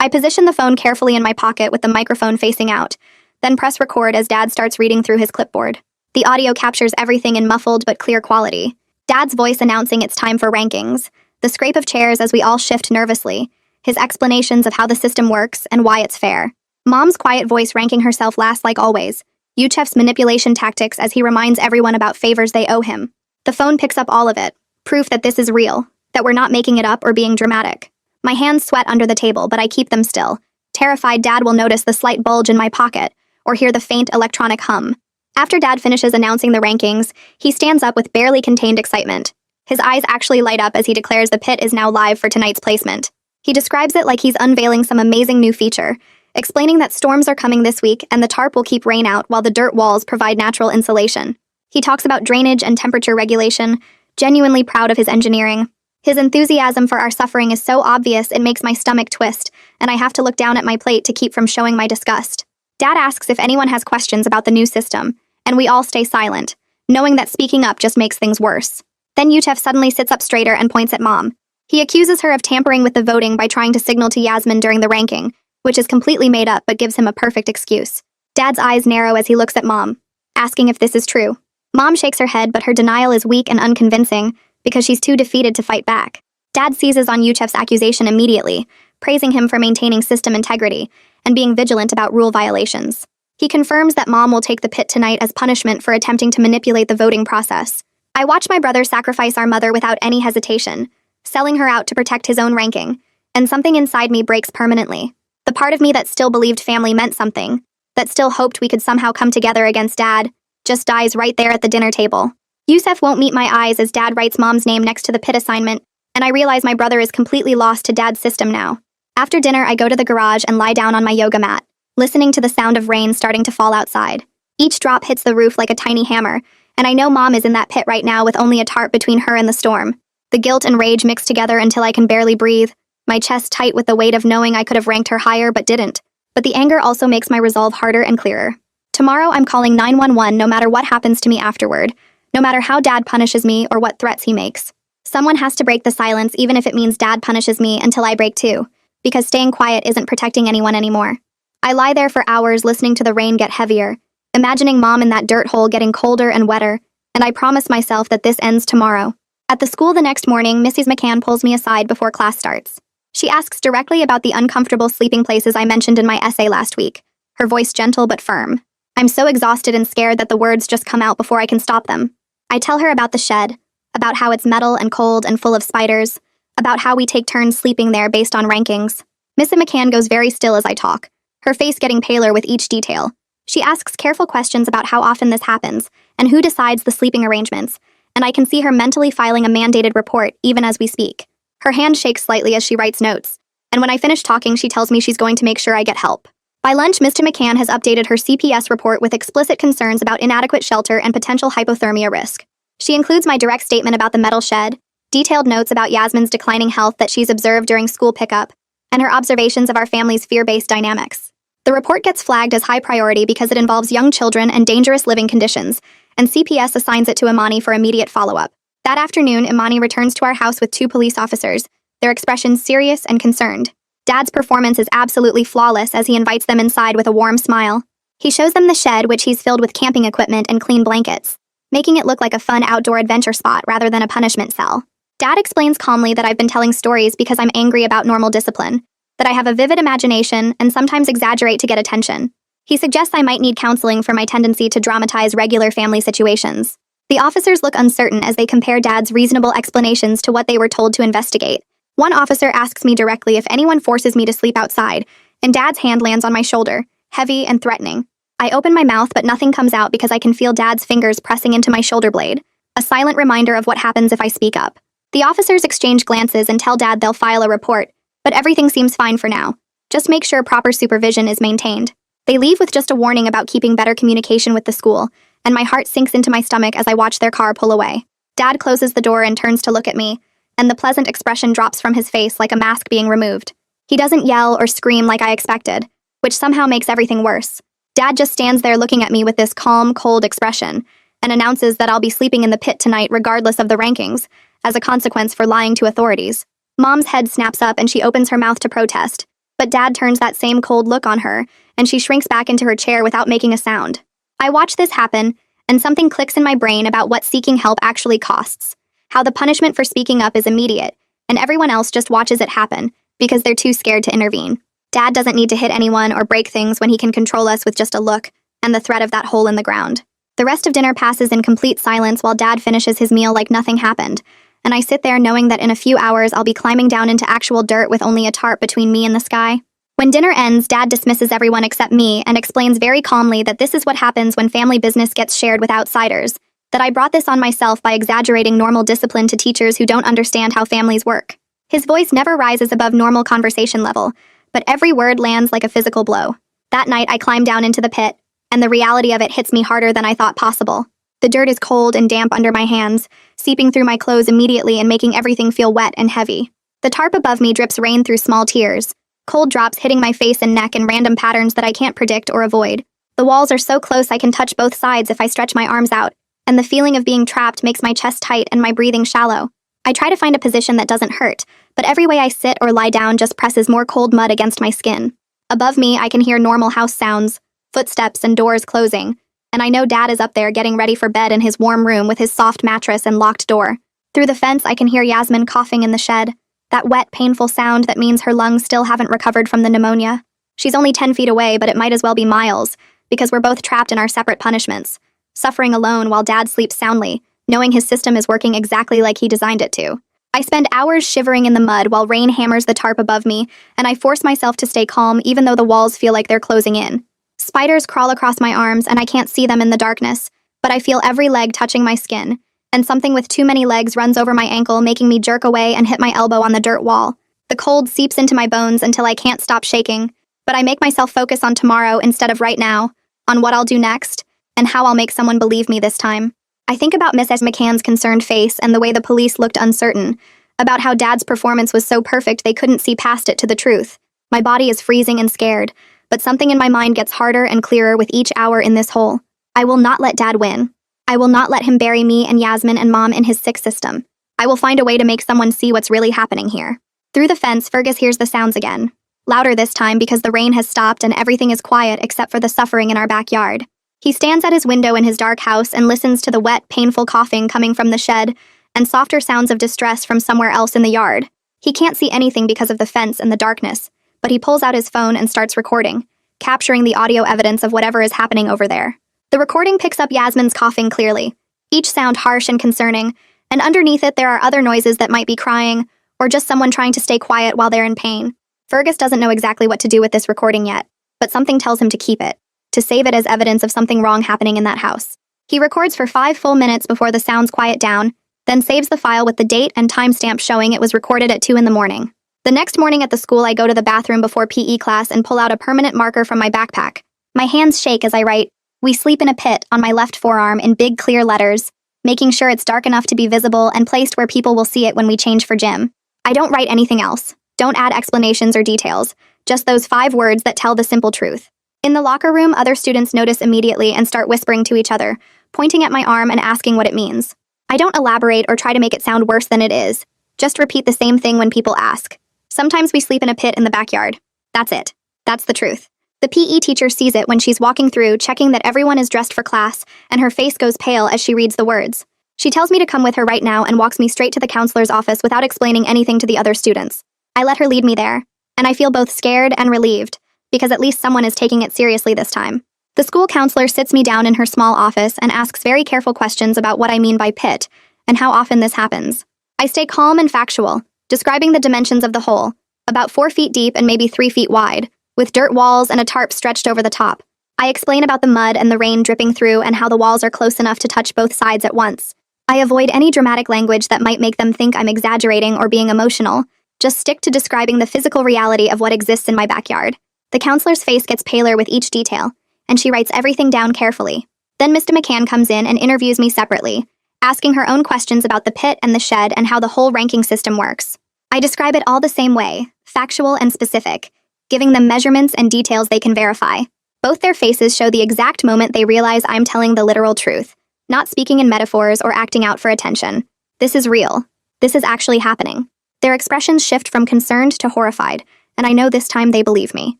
I position the phone carefully in my pocket with the microphone facing out, then press record as Dad starts reading through his clipboard. The audio captures everything in muffled but clear quality. Dad's voice announcing it's time for rankings, the scrape of chairs as we all shift nervously, his explanations of how the system works and why it's fair. Mom's quiet voice ranking herself last like always, Uchef's manipulation tactics as he reminds everyone about favors they owe him. The phone picks up all of it, proof that this is real, that we're not making it up or being dramatic. My hands sweat under the table, but I keep them still, terrified Dad will notice the slight bulge in my pocket or hear the faint electronic hum. After Dad finishes announcing the rankings, he stands up with barely contained excitement. His eyes actually light up as he declares the pit is now live for tonight's placement. He describes it like he's unveiling some amazing new feature, explaining that storms are coming this week and the tarp will keep rain out while the dirt walls provide natural insulation. He talks about drainage and temperature regulation, genuinely proud of his engineering. His enthusiasm for our suffering is so obvious it makes my stomach twist, and I have to look down at my plate to keep from showing my disgust. Dad asks if anyone has questions about the new system, and we all stay silent, knowing that speaking up just makes things worse. Then Uchef suddenly sits up straighter and points at Mom. He accuses her of tampering with the voting by trying to signal to Yasmin during the ranking, which is completely made up but gives him a perfect excuse. Dad's eyes narrow as he looks at Mom, asking if this is true. Mom shakes her head, but her denial is weak and unconvincing because she's too defeated to fight back. Dad seizes on Uchef's accusation immediately, praising him for maintaining system integrity and being vigilant about rule violations. He confirms that Mom will take the pit tonight as punishment for attempting to manipulate the voting process, I watch my brother sacrifice our mother without any hesitation, selling her out to protect his own ranking, and something inside me breaks permanently. The part of me that still believed family meant something, that still hoped we could somehow come together against Dad, just dies right there at the dinner table. Yusef won't meet my eyes as Dad writes Mom's name next to the pit assignment, and I realize my brother is completely lost to Dad's system now. After dinner, I go to the garage and lie down on my yoga mat, listening to the sound of rain starting to fall outside. Each drop hits the roof like a tiny hammer, and I know Mom is in that pit right now with only a tarp between her and the storm. The guilt and rage mix together until I can barely breathe, my chest tight with the weight of knowing I could have ranked her higher but didn't. But the anger also makes my resolve harder and clearer. Tomorrow I'm calling 911 no matter what happens to me afterward, no matter how Dad punishes me or what threats he makes. Someone has to break the silence even if it means Dad punishes me until I break too, because staying quiet isn't protecting anyone anymore. I lie there for hours listening to the rain get heavier, imagining Mom in that dirt hole getting colder and wetter, and I promise myself that this ends tomorrow. At the school the next morning, Mrs. McCann pulls me aside before class starts. She asks directly about the uncomfortable sleeping places I mentioned in my essay last week, her voice gentle but firm. I'm so exhausted and scared that the words just come out before I can stop them. I tell her about the shed, about how it's metal and cold and full of spiders, about how we take turns sleeping there based on rankings. Mrs. McCann goes very still as I talk, her face getting paler with each detail. She asks careful questions about how often this happens and who decides the sleeping arrangements, and I can see her mentally filing a mandated report even as we speak. Her hand shakes slightly as she writes notes, and when I finish talking, she tells me she's going to make sure I get help. By lunch, Mr. McCann has updated her CPS report with explicit concerns about inadequate shelter and potential hypothermia risk. She includes my direct statement about the metal shed, detailed notes about Yasmin's declining health that she's observed during school pickup, and her observations of our family's fear-based dynamics. The report gets flagged as high priority because it involves young children and dangerous living conditions, and CPS assigns it to Imani for immediate follow-up. That afternoon, Imani returns to our house with 2 police officers, their expressions serious and concerned. Dad's performance is absolutely flawless as he invites them inside with a warm smile. He shows them the shed, which he's filled with camping equipment and clean blankets, making it look like a fun outdoor adventure spot rather than a punishment cell. Dad explains calmly that I've been telling stories because I'm angry about normal discipline, that I have a vivid imagination and sometimes exaggerate to get attention. He suggests I might need counseling for my tendency to dramatize regular family situations. The officers look uncertain as they compare Dad's reasonable explanations to what they were told to investigate. One officer asks me directly if anyone forces me to sleep outside, and Dad's hand lands on my shoulder, heavy and threatening. I open my mouth, but nothing comes out because I can feel Dad's fingers pressing into my shoulder blade, a silent reminder of what happens if I speak up. The officers exchange glances and tell Dad they'll file a report, but everything seems fine for now. Just make sure proper supervision is maintained. They leave with just a warning about keeping better communication with the school, and my heart sinks into my stomach as I watch their car pull away. Dad closes the door and turns to look at me, and the pleasant expression drops from his face like a mask being removed. He doesn't yell or scream like I expected, which somehow makes everything worse. Dad just stands there looking at me with this calm, cold expression, and announces that I'll be sleeping in the pit tonight regardless of the rankings, as a consequence for lying to authorities. Mom's head snaps up and she opens her mouth to protest, but Dad turns that same cold look on her, and she shrinks back into her chair without making a sound. I watch this happen, and something clicks in my brain about what seeking help actually costs. How the punishment for speaking up is immediate, and everyone else just watches it happen, because they're too scared to intervene. Dad doesn't need to hit anyone or break things when he can control us with just a look, and the threat of that hole in the ground. The rest of dinner passes in complete silence while Dad finishes his meal like nothing happened, and I sit there knowing that in a few hours I'll be climbing down into actual dirt with only a tarp between me and the sky. When dinner ends, Dad dismisses everyone except me and explains very calmly that this is what happens when family business gets shared with outsiders, that I brought this on myself by exaggerating normal discipline to teachers who don't understand how families work. His voice never rises above normal conversation level, but every word lands like a physical blow. That night, I climb down into the pit, and the reality of it hits me harder than I thought possible. The dirt is cold and damp under my hands, seeping through my clothes immediately and making everything feel wet and heavy. The tarp above me drips rain through small tears, cold drops hitting my face and neck in random patterns that I can't predict or avoid. The walls are so close I can touch both sides if I stretch my arms out, and the feeling of being trapped makes my chest tight and my breathing shallow. I try to find a position that doesn't hurt, but every way I sit or lie down just presses more cold mud against my skin. Above me, I can hear normal house sounds, footsteps and doors closing, and I know Dad is up there getting ready for bed in his warm room with his soft mattress and locked door. Through the fence, I can hear Yasmin coughing in the shed, that wet, painful sound that means her lungs still haven't recovered from the pneumonia. She's only 10 feet away, but it might as well be miles, because we're both trapped in our separate punishments, suffering alone while Dad sleeps soundly, knowing his system is working exactly like he designed it to. I spend hours shivering in the mud while rain hammers the tarp above me, and I force myself to stay calm even though the walls feel like they're closing in. Spiders crawl across my arms and I can't see them in the darkness, but I feel every leg touching my skin, and something with too many legs runs over my ankle, making me jerk away and hit my elbow on the dirt wall. The cold seeps into my bones until I can't stop shaking, but I make myself focus on tomorrow instead of right now, on what I'll do next, and how I'll make someone believe me this time. I think about Mrs. McCann's concerned face and the way the police looked uncertain, about how Dad's performance was so perfect they couldn't see past it to the truth. My body is freezing and scared, but something in my mind gets harder and clearer with each hour in this hole. I will not let Dad win. I will not let him bury me and Yasmin and Mom in his sick system. I will find a way to make someone see what's really happening here. Through the fence, Fergus hears the sounds again. Louder this time because the rain has stopped and everything is quiet except for the suffering in our backyard. He stands at his window in his dark house and listens to the wet, painful coughing coming from the shed and softer sounds of distress from somewhere else in the yard. He can't see anything because of the fence and the darkness, but he pulls out his phone and starts recording, capturing the audio evidence of whatever is happening over there. The recording picks up Yasmin's coughing clearly, each sound harsh and concerning, and underneath it there are other noises that might be crying, or just someone trying to stay quiet while they're in pain. Fergus doesn't know exactly what to do with this recording yet, but something tells him to keep it, to save it as evidence of something wrong happening in that house. He records for 5 full minutes before the sounds quiet down, then saves the file with the date and timestamp showing it was recorded at 2 in the morning. The next morning at the school, I go to the bathroom before PE class and pull out a permanent marker from my backpack. My hands shake as I write, "We sleep in a pit" on my left forearm in big clear letters, making sure it's dark enough to be visible and placed where people will see it when we change for gym. I don't write anything else. Don't add explanations or details, just those 5 words that tell the simple truth. In the locker room, other students notice immediately and start whispering to each other, pointing at my arm and asking what it means. I don't elaborate or try to make it sound worse than it is. Just repeat the same thing when people ask. Sometimes we sleep in a pit in the backyard. That's it. That's the truth. The PE teacher sees it when she's walking through, checking that everyone is dressed for class, and her face goes pale as she reads the words. She tells me to come with her right now and walks me straight to the counselor's office without explaining anything to the other students. I let her lead me there, and I feel both scared and relieved, because at least someone is taking it seriously this time. The school counselor sits me down in her small office and asks very careful questions about what I mean by pit, and how often this happens. I stay calm and factual, describing the dimensions of the hole, about 4 feet deep and maybe 3 feet wide, with dirt walls and a tarp stretched over the top. I explain about the mud and the rain dripping through and how the walls are close enough to touch both sides at once. I avoid any dramatic language that might make them think I'm exaggerating or being emotional, just stick to describing the physical reality of what exists in my backyard. The counselor's face gets paler with each detail, and she writes everything down carefully. Then Mr. McCann comes in and interviews me separately, asking her own questions about the pit and the shed and how the whole ranking system works. I describe it all the same way, factual and specific, giving them measurements and details they can verify. Both their faces show the exact moment they realize I'm telling the literal truth, not speaking in metaphors or acting out for attention. This is real. This is actually happening. Their expressions shift from concerned to horrified, and I know this time they believe me.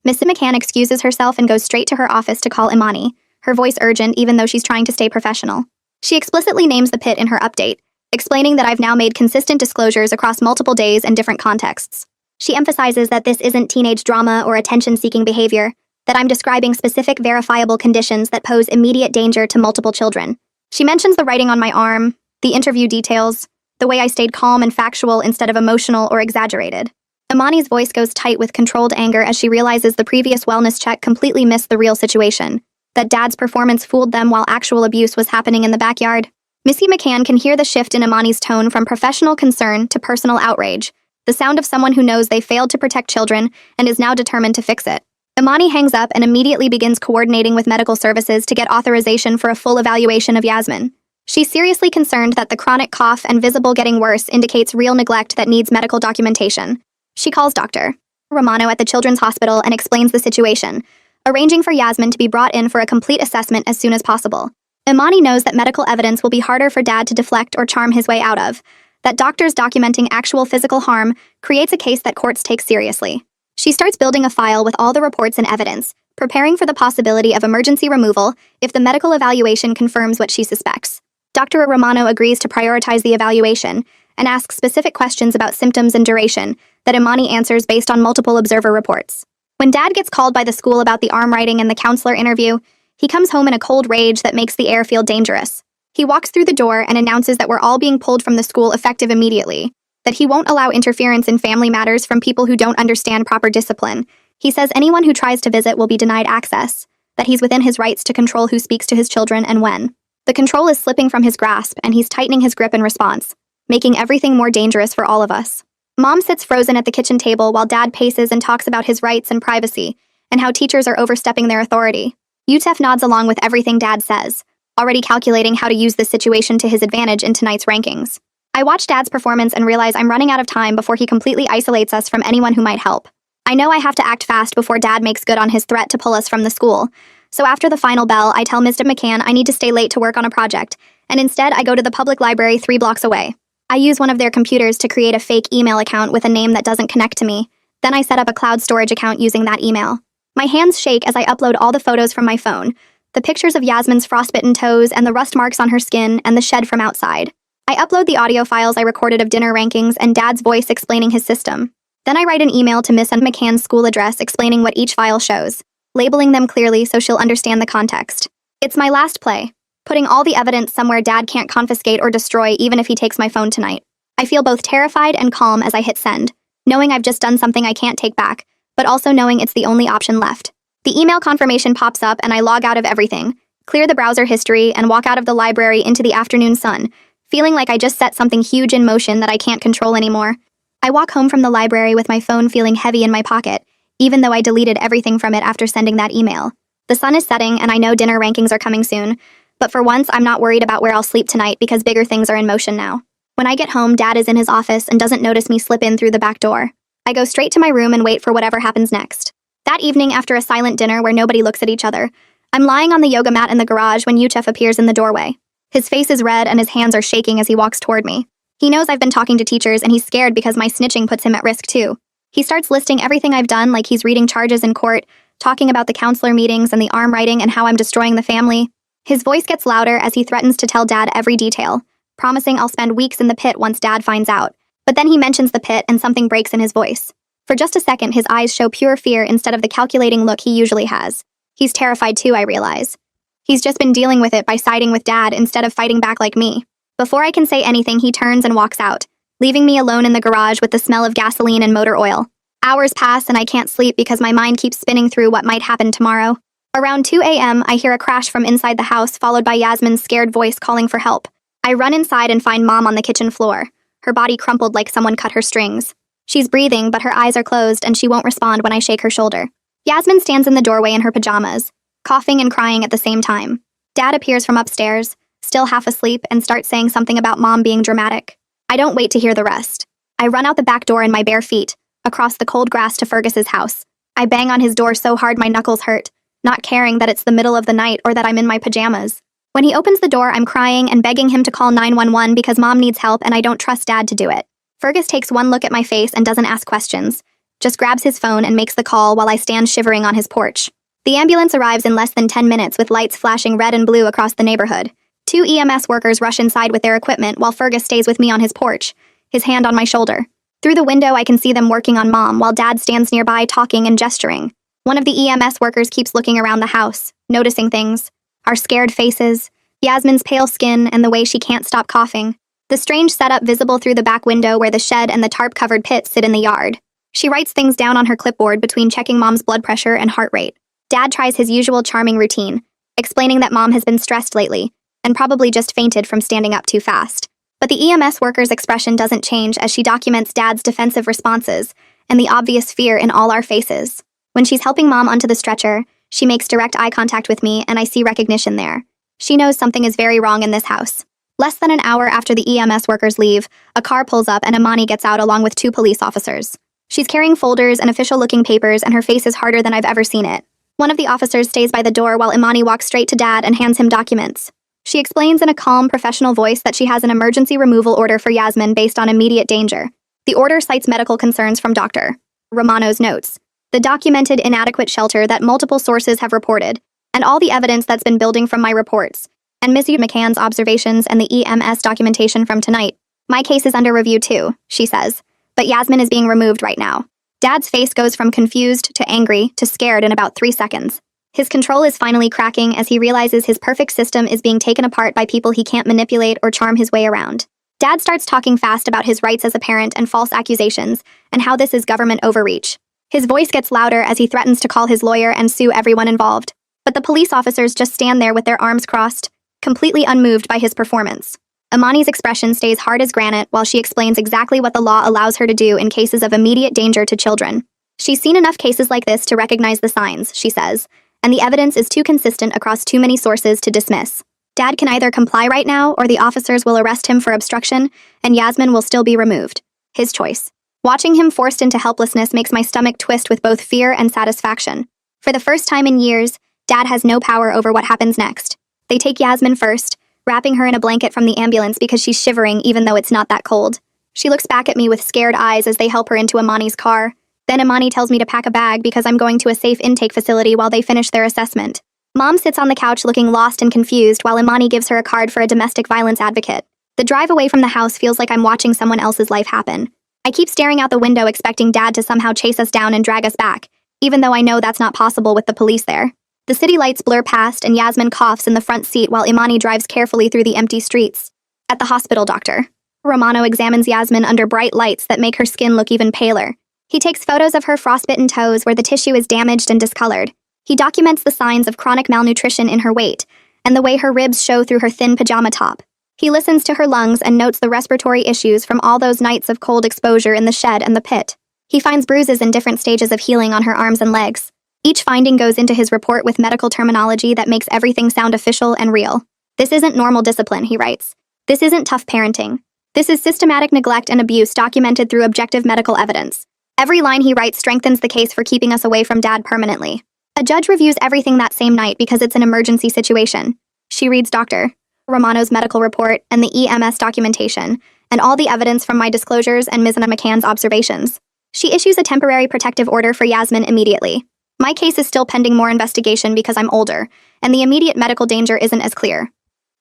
Mrs. McCann excuses herself and goes straight to her office to call Imani, her voice urgent even though she's trying to stay professional. She explicitly names the pit in her update, explaining that I've now made consistent disclosures across multiple days and different contexts. She emphasizes that this isn't teenage drama or attention-seeking behavior, that I'm describing specific verifiable conditions that pose immediate danger to multiple children. She mentions the writing on my arm, the interview details, the way I stayed calm and factual instead of emotional or exaggerated. Imani's voice goes tight with controlled anger as she realizes the previous wellness check completely missed the real situation, that Dad's performance fooled them while actual abuse was happening in the backyard. Missy McCann can hear the shift in Imani's tone from professional concern to personal outrage, the sound of someone who knows they failed to protect children and is now determined to fix it. Imani hangs up and immediately begins coordinating with medical services to get authorization for a full evaluation of Yasmin. She's seriously concerned that the chronic cough and visible getting worse indicates real neglect that needs medical documentation. She calls Dr. Romano at the Children's Hospital and explains the situation, arranging for Yasmin to be brought in for a complete assessment as soon as possible. Imani knows that medical evidence will be harder for Dad to deflect or charm his way out of, that doctors documenting actual physical harm creates a case that courts take seriously. She starts building a file with all the reports and evidence, preparing for the possibility of emergency removal if the medical evaluation confirms what she suspects. Dr. Romano agrees to prioritize the evaluation and asks specific questions about symptoms and duration that Imani answers based on multiple observer reports. When Dad gets called by the school about the arm writing and the counselor interview, he comes home in a cold rage that makes the air feel dangerous. He walks through the door and announces that we're all being pulled from the school effective immediately, that he won't allow interference in family matters from people who don't understand proper discipline. He says anyone who tries to visit will be denied access, that he's within his rights to control who speaks to his children and when. The control is slipping from his grasp, and he's tightening his grip in response, making everything more dangerous for all of us. Mom sits frozen at the kitchen table while Dad paces and talks about his rights and privacy, and how teachers are overstepping their authority. Yusef nods along with everything Dad says, already calculating how to use this situation to his advantage in tonight's rankings. I watch Dad's performance and realize I'm running out of time before he completely isolates us from anyone who might help. I know I have to act fast before Dad makes good on his threat to pull us from the school. So after the final bell, I tell Mr. McCann I need to stay late to work on a project, and instead I go to the public library 3 blocks away. I use one of their computers to create a fake email account with a name that doesn't connect to me. Then I set up a cloud storage account using that email. My hands shake as I upload all the photos from my phone, the pictures of Yasmin's frostbitten toes and the rust marks on her skin and the shed from outside. I upload the audio files I recorded of dinner rankings and Dad's voice explaining his system. Then I write an email to Miss McCann's school address explaining what each file shows, labeling them clearly so she'll understand the context. It's my last play, putting all the evidence somewhere Dad can't confiscate or destroy even if he takes my phone tonight. I feel both terrified and calm as I hit send, knowing I've just done something I can't take back, but also knowing it's the only option left. The email confirmation pops up and I log out of everything, clear the browser history, and walk out of the library into the afternoon sun, feeling like I just set something huge in motion that I can't control anymore. I walk home from the library with my phone feeling heavy in my pocket, even though I deleted everything from it after sending that email. The sun is setting and I know dinner rankings are coming soon, but for once I'm not worried about where I'll sleep tonight because bigger things are in motion now. When I get home, Dad is in his office and doesn't notice me slip in through the back door. I go straight to my room and wait for whatever happens next. That evening, after a silent dinner where nobody looks at each other, I'm lying on the yoga mat in the garage when Yusef appears in the doorway. His face is red and his hands are shaking as he walks toward me. He knows I've been talking to teachers and he's scared because my snitching puts him at risk too. He starts listing everything I've done like he's reading charges in court, talking about the counselor meetings and the arm writing and how I'm destroying the family. His voice gets louder as he threatens to tell Dad every detail, promising I'll spend weeks in the pit once Dad finds out. But then he mentions the pit and something breaks in his voice. For just a second, his eyes show pure fear instead of the calculating look he usually has. He's terrified too, I realize. He's just been dealing with it by siding with Dad instead of fighting back like me. Before I can say anything, he turns and walks out, leaving me alone in the garage with the smell of gasoline and motor oil. Hours pass and I can't sleep because my mind keeps spinning through what might happen tomorrow. Around 2 a.m., I hear a crash from inside the house, followed by Yasmin's scared voice calling for help. I run inside and find Mom on the kitchen floor, her body crumpled like someone cut her strings. She's breathing, but her eyes are closed and she won't respond when I shake her shoulder. Yasmin stands in the doorway in her pajamas, coughing and crying at the same time. Dad appears from upstairs, still half asleep, and starts saying something about Mom being dramatic. I don't wait to hear the rest. I run out the back door in my bare feet, across the cold grass to Fergus's house. I bang on his door so hard my knuckles hurt, not caring that it's the middle of the night or that I'm in my pajamas. When he opens the door, I'm crying and begging him to call 911 because Mom needs help and I don't trust Dad to do it. Fergus takes one look at my face and doesn't ask questions, just grabs his phone and makes the call while I stand shivering on his porch. The ambulance arrives in less than 10 minutes with lights flashing red and blue across the neighborhood. 2 EMS workers rush inside with their equipment while Fergus stays with me on his porch, his hand on my shoulder. Through the window, I can see them working on Mom while Dad stands nearby talking and gesturing. One of the EMS workers keeps looking around the house, noticing things. Our scared faces, Yasmin's pale skin, and the way she can't stop coughing. The strange setup visible through the back window where the shed and the tarp-covered pit sit in the yard. She writes things down on her clipboard between checking Mom's blood pressure and heart rate. Dad tries his usual charming routine, explaining that Mom has been stressed lately, and probably just fainted from standing up too fast. But the EMS worker's expression doesn't change as she documents Dad's defensive responses and the obvious fear in all our faces. When she's helping Mom onto the stretcher, she makes direct eye contact with me and I see recognition there. She knows something is very wrong in this house. Less than an hour after the EMS workers leave, a car pulls up and Imani gets out along with 2 police officers. She's carrying folders and official-looking papers and her face is harder than I've ever seen it. One of the officers stays by the door while Imani walks straight to Dad and hands him documents. She explains in a calm, professional voice that she has an emergency removal order for Yasmin based on immediate danger. The order cites medical concerns from Dr. Romano's notes, the documented inadequate shelter that multiple sources have reported, and all the evidence that's been building from my reports, and Mr. McCann's observations and the EMS documentation from tonight. My case is under review too, she says, but Yasmin is being removed right now. Dad's face goes from confused to angry to scared in about 3 seconds. His control is finally cracking as he realizes his perfect system is being taken apart by people he can't manipulate or charm his way around. Dad starts talking fast about his rights as a parent and false accusations, and how this is government overreach. His voice gets louder as he threatens to call his lawyer and sue everyone involved. But the police officers just stand there with their arms crossed, completely unmoved by his performance. Imani's expression stays hard as granite while she explains exactly what the law allows her to do in cases of immediate danger to children. She's seen enough cases like this to recognize the signs, she says, and the evidence is too consistent across too many sources to dismiss. Dad can either comply right now or the officers will arrest him for obstruction and Yasmin will still be removed. His choice. Watching him forced into helplessness makes my stomach twist with both fear and satisfaction. For the first time in years, Dad has no power over what happens next. They take Yasmin first, wrapping her in a blanket from the ambulance because she's shivering even though it's not that cold. She looks back at me with scared eyes as they help her into Imani's car. Then Imani tells me to pack a bag because I'm going to a safe intake facility while they finish their assessment. Mom sits on the couch looking lost and confused while Imani gives her a card for a domestic violence advocate. The drive away from the house feels like I'm watching someone else's life happen. I keep staring out the window expecting Dad to somehow chase us down and drag us back, even though I know that's not possible with the police there. The city lights blur past and Yasmin coughs in the front seat while Imani drives carefully through the empty streets. At the hospital, Dr. Romano examines Yasmin under bright lights that make her skin look even paler. He takes photos of her frostbitten toes where the tissue is damaged and discolored. He documents the signs of chronic malnutrition in her weight, and the way her ribs show through her thin pajama top. He listens to her lungs and notes the respiratory issues from all those nights of cold exposure in the shed and the pit. He finds bruises in different stages of healing on her arms and legs. Each finding goes into his report with medical terminology that makes everything sound official and real. This isn't normal discipline, he writes. This isn't tough parenting. This is systematic neglect and abuse documented through objective medical evidence. Every line he writes strengthens the case for keeping us away from Dad permanently. A judge reviews everything that same night because it's an emergency situation. She reads Dr. Romano's medical report and the EMS documentation, and all the evidence from my disclosures and Ms. McCann's observations. She issues a temporary protective order for Yasmin immediately. My case is still pending more investigation because I'm older, and the immediate medical danger isn't as clear.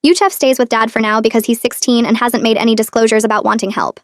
Yuchef stays with Dad for now because he's 16 and hasn't made any disclosures about wanting help.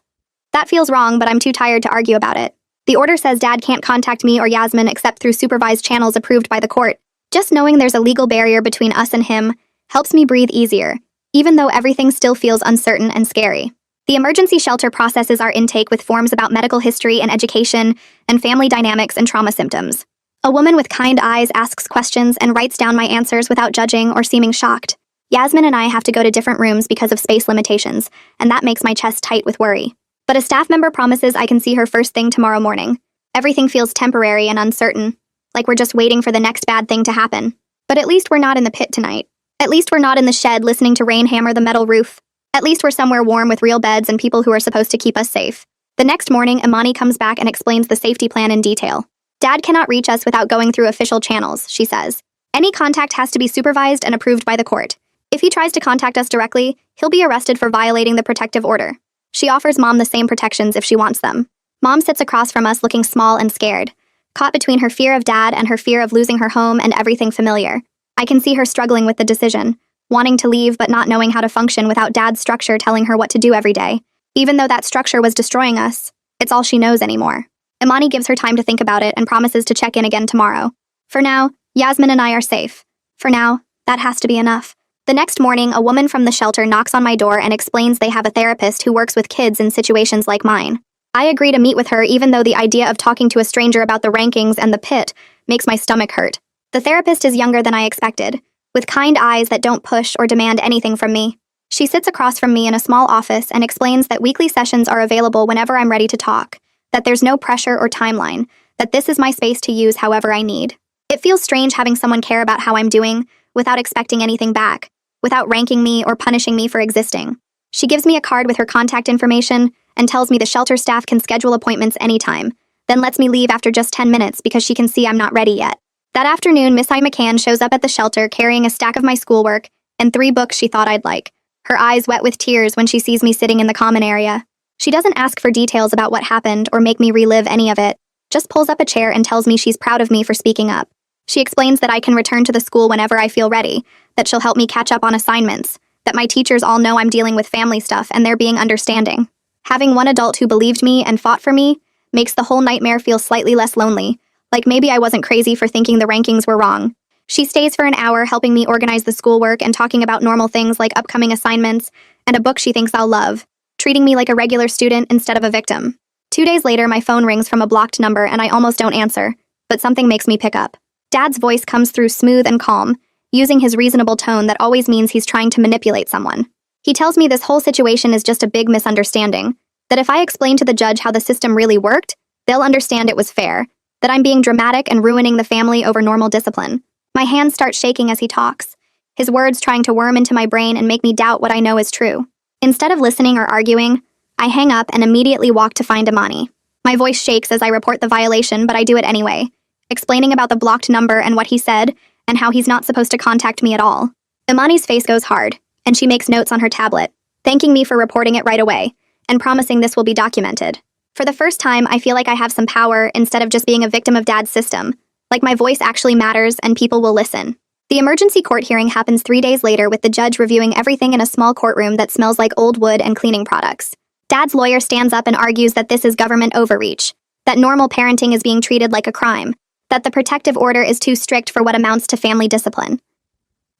That feels wrong, but I'm too tired to argue about it. The order says Dad can't contact me or Yasmin except through supervised channels approved by the court. Just knowing there's a legal barrier between us and him helps me breathe easier, even though everything still feels uncertain and scary. The emergency shelter processes our intake with forms about medical history and education and family dynamics and trauma symptoms. A woman with kind eyes asks questions and writes down my answers without judging or seeming shocked. Yasmin and I have to go to different rooms because of space limitations, and that makes my chest tight with worry. But a staff member promises I can see her first thing tomorrow morning. Everything feels temporary and uncertain, like we're just waiting for the next bad thing to happen. But at least we're not in the pit tonight. At least we're not in the shed listening to rain hammer the metal roof. At least we're somewhere warm with real beds and people who are supposed to keep us safe. The next morning, Imani comes back and explains the safety plan in detail. Dad cannot reach us without going through official channels, she says. Any contact has to be supervised and approved by the court. If he tries to contact us directly, he'll be arrested for violating the protective order. She offers Mom the same protections if she wants them. Mom sits across from us looking small and scared, caught between her fear of Dad and her fear of losing her home and everything familiar. I can see her struggling with the decision, wanting to leave but not knowing how to function without Dad's structure telling her what to do every day. Even though that structure was destroying us, it's all she knows anymore. Imani gives her time to think about it and promises to check in again tomorrow. For now, Yasmin and I are safe. For now, that has to be enough. The next morning, a woman from the shelter knocks on my door and explains they have a therapist who works with kids in situations like mine. I agree to meet with her even though the idea of talking to a stranger about the rankings and the pit makes my stomach hurt. The therapist is younger than I expected, with kind eyes that don't push or demand anything from me. She sits across from me in a small office and explains that weekly sessions are available whenever I'm ready to talk, that there's no pressure or timeline, that this is my space to use however I need. It feels strange having someone care about how I'm doing without expecting anything back, without ranking me or punishing me for existing. She gives me a card with her contact information and tells me the shelter staff can schedule appointments anytime, then lets me leave after just 10 minutes because she can see I'm not ready yet. That afternoon, Miss McCann shows up at the shelter carrying a stack of my schoolwork and 3 books she thought I'd like, her eyes wet with tears when she sees me sitting in the common area. She doesn't ask for details about what happened or make me relive any of it, just pulls up a chair and tells me she's proud of me for speaking up. She explains that I can return to the school whenever I feel ready, that she'll help me catch up on assignments, that my teachers all know I'm dealing with family stuff and they're being understanding. Having one adult who believed me and fought for me makes the whole nightmare feel slightly less lonely, like maybe I wasn't crazy for thinking the rankings were wrong. She stays for an hour helping me organize the schoolwork and talking about normal things like upcoming assignments and a book she thinks I'll love, treating me like a regular student instead of a victim. 2 days later, my phone rings from a blocked number and I almost don't answer, but something makes me pick up. Dad's voice comes through smooth and calm, using his reasonable tone that always means he's trying to manipulate someone. He tells me this whole situation is just a big misunderstanding, that if I explain to the judge how the system really worked, they'll understand it was fair, that I'm being dramatic and ruining the family over normal discipline. My hands start shaking as he talks, his words trying to worm into my brain and make me doubt what I know is true. Instead of listening or arguing, I hang up and immediately walk to find Imani. My voice shakes as I report the violation, but I do it anyway, explaining about the blocked number and what he said, and how he's not supposed to contact me at all. Imani's face goes hard, and she makes notes on her tablet, thanking me for reporting it right away, and promising this will be documented. For the first time, I feel like I have some power instead of just being a victim of Dad's system, like my voice actually matters and people will listen. The emergency court hearing happens 3 days later with the judge reviewing everything in a small courtroom that smells like old wood and cleaning products. Dad's lawyer stands up and argues that this is government overreach, that normal parenting is being treated like a crime, that the protective order is too strict for what amounts to family discipline.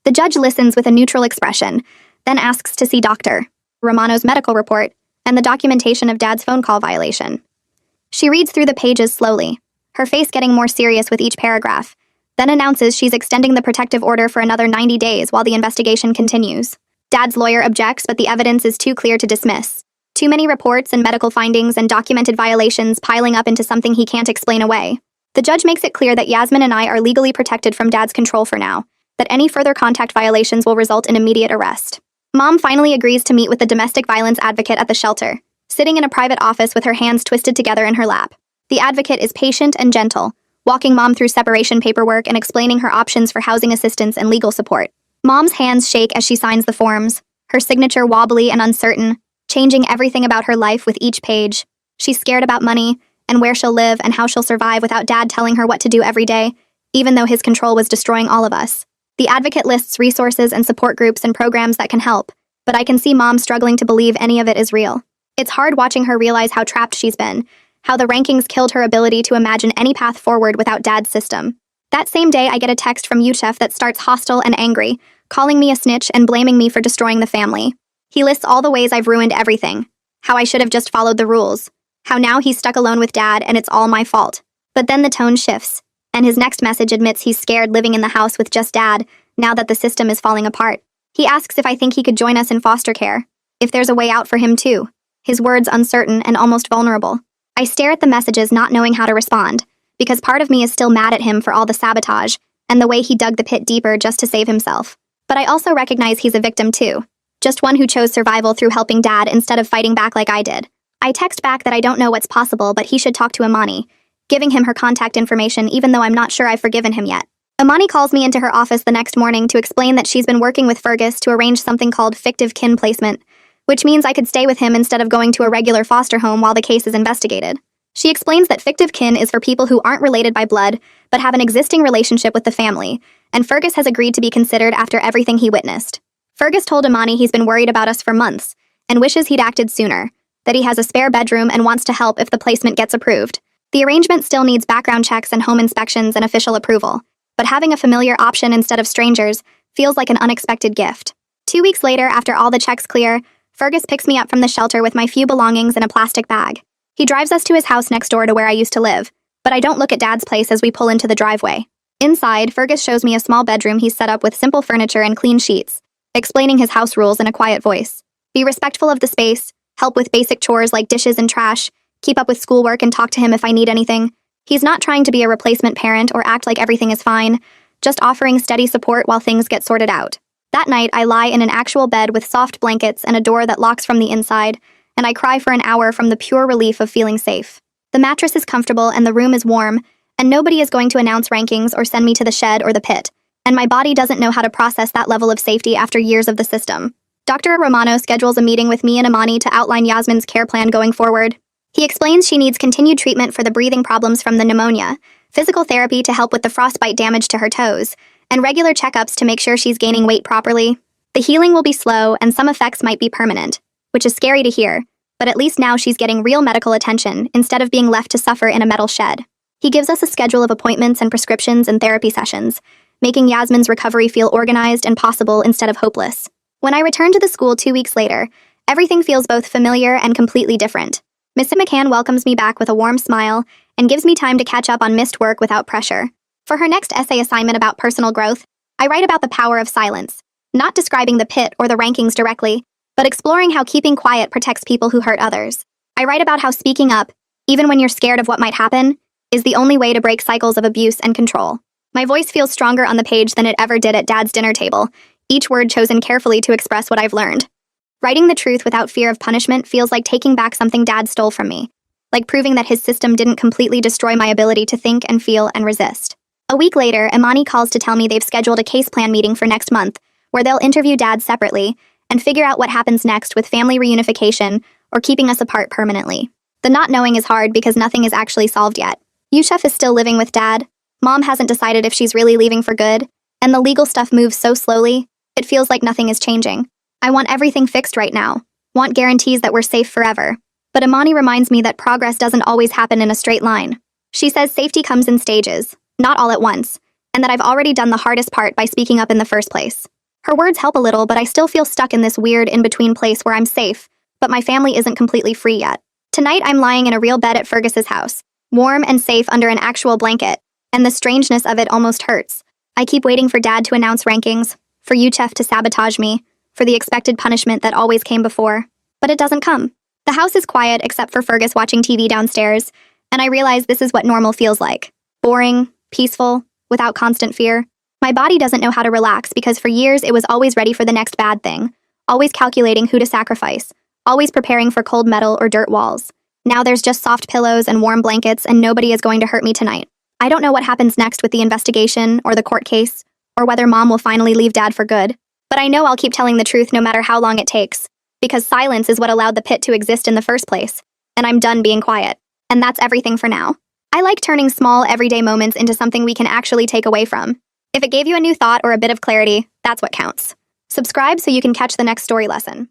The judge listens with a neutral expression, then asks to see Dr. Romano's medical report and the documentation of Dad's phone call violation. She reads through the pages slowly, her face getting more serious with each paragraph, then announces she's extending the protective order for another 90 days while the investigation continues. Dad's lawyer objects, but the evidence is too clear to dismiss. Too many reports and medical findings and documented violations piling up into something he can't explain away. The judge makes it clear that Yasmin and I are legally protected from Dad's control for now, that any further contact violations will result in immediate arrest. Mom finally agrees to meet with the domestic violence advocate at the shelter, sitting in a private office with her hands twisted together in her lap. The advocate is patient and gentle, walking Mom through separation paperwork and explaining her options for housing assistance and legal support. Mom's hands shake as she signs the forms, her signature wobbly and uncertain, changing everything about her life with each page. She's scared about money, and where she'll live and how she'll survive without Dad telling her what to do every day, even though his control was destroying all of us. The advocate lists resources and support groups and programs that can help, but I can see Mom struggling to believe any of it is real. It's hard watching her realize how trapped she's been, how the rankings killed her ability to imagine any path forward without Dad's system. That same day, I get a text from Yusef that starts hostile and angry, calling me a snitch and blaming me for destroying the family. He lists all the ways I've ruined everything, how I should have just followed the rules, how now he's stuck alone with Dad and it's all my fault. But then the tone shifts, and his next message admits he's scared living in the house with just Dad now that the system is falling apart. He asks if I think he could join us in foster care, if there's a way out for him too, his words uncertain and almost vulnerable. I stare at the messages not knowing how to respond, because part of me is still mad at him for all the sabotage and the way he dug the pit deeper just to save himself. But I also recognize he's a victim too, just one who chose survival through helping Dad instead of fighting back like I did. I text back that I don't know what's possible, but he should talk to Imani, giving him her contact information even though I'm not sure I've forgiven him yet. Imani calls me into her office the next morning to explain that she's been working with Fergus to arrange something called fictive kin placement, which means I could stay with him instead of going to a regular foster home while the case is investigated. She explains that fictive kin is for people who aren't related by blood but have an existing relationship with the family, and Fergus has agreed to be considered after everything he witnessed. Fergus told Imani he's been worried about us for months and wishes he'd acted sooner, that he has a spare bedroom and wants to help if the placement gets approved. The arrangement still needs background checks and home inspections and official approval, but having a familiar option instead of strangers feels like an unexpected gift. 2 weeks later, after all the checks clear, Fergus picks me up from the shelter with my few belongings in a plastic bag. He drives us to his house next door to where I used to live, but I don't look at Dad's place as we pull into the driveway. Inside, Fergus shows me a small bedroom he's set up with simple furniture and clean sheets, explaining his house rules in a quiet voice. Be respectful of the space, help with basic chores like dishes and trash, keep up with schoolwork and talk to him if I need anything. He's not trying to be a replacement parent or act like everything is fine, just offering steady support while things get sorted out. That night, I lie in an actual bed with soft blankets and a door that locks from the inside, and I cry for an hour from the pure relief of feeling safe. The mattress is comfortable and the room is warm, and nobody is going to announce rankings or send me to the shed or the pit, and my body doesn't know how to process that level of safety after years of the system. Dr. Romano schedules a meeting with me and Imani to outline Yasmin's care plan going forward. He explains she needs continued treatment for the breathing problems from the pneumonia, physical therapy to help with the frostbite damage to her toes, and regular checkups to make sure she's gaining weight properly. The healing will be slow and some effects might be permanent, which is scary to hear, but at least now she's getting real medical attention instead of being left to suffer in a metal shed. He gives us a schedule of appointments and prescriptions and therapy sessions, making Yasmin's recovery feel organized and possible instead of hopeless. When I return to the school 2 weeks later, everything feels both familiar and completely different. Miss McCann welcomes me back with a warm smile and gives me time to catch up on missed work without pressure. For her next essay assignment about personal growth, I write about the power of silence, not describing the pit or the rankings directly, but exploring how keeping quiet protects people who hurt others. I write about how speaking up, even when you're scared of what might happen, is the only way to break cycles of abuse and control. My voice feels stronger on the page than it ever did at Dad's dinner table, each word chosen carefully to express what I've learned. Writing the truth without fear of punishment feels like taking back something Dad stole from me, like proving that his system didn't completely destroy my ability to think and feel and resist. A week later, Imani calls to tell me they've scheduled a case plan meeting for next month, where they'll interview Dad separately and figure out what happens next with family reunification or keeping us apart permanently. The not knowing is hard because nothing is actually solved yet. Yushef is still living with Dad, Mom hasn't decided if she's really leaving for good, and the legal stuff moves so slowly, it feels like nothing is changing. I want everything fixed right now, want guarantees that we're safe forever. But Imani reminds me that progress doesn't always happen in a straight line. She says safety comes in stages, not all at once, and that I've already done the hardest part by speaking up in the first place. Her words help a little, but I still feel stuck in this weird in-between place where I'm safe, but my family isn't completely free yet. Tonight I'm lying in a real bed at Fergus's house, warm and safe under an actual blanket, and the strangeness of it almost hurts. I keep waiting for Dad to announce rankings, for Yuchef to sabotage me, for the expected punishment that always came before. But it doesn't come. The house is quiet except for Fergus watching TV downstairs, and I realize this is what normal feels like. Boring, peaceful, without constant fear. My body doesn't know how to relax because for years it was always ready for the next bad thing, always calculating who to sacrifice, always preparing for cold metal or dirt walls. Now there's just soft pillows and warm blankets and nobody is going to hurt me tonight. I don't know what happens next with the investigation or the court case, or whether Mom will finally leave Dad for good, but I know I'll keep telling the truth no matter how long it takes, because silence is what allowed the pit to exist in the first place, and I'm done being quiet. And that's everything for now. I like turning small, everyday moments into something we can actually take away from. If it gave you a new thought or a bit of clarity, that's what counts. Subscribe so you can catch the next story lesson.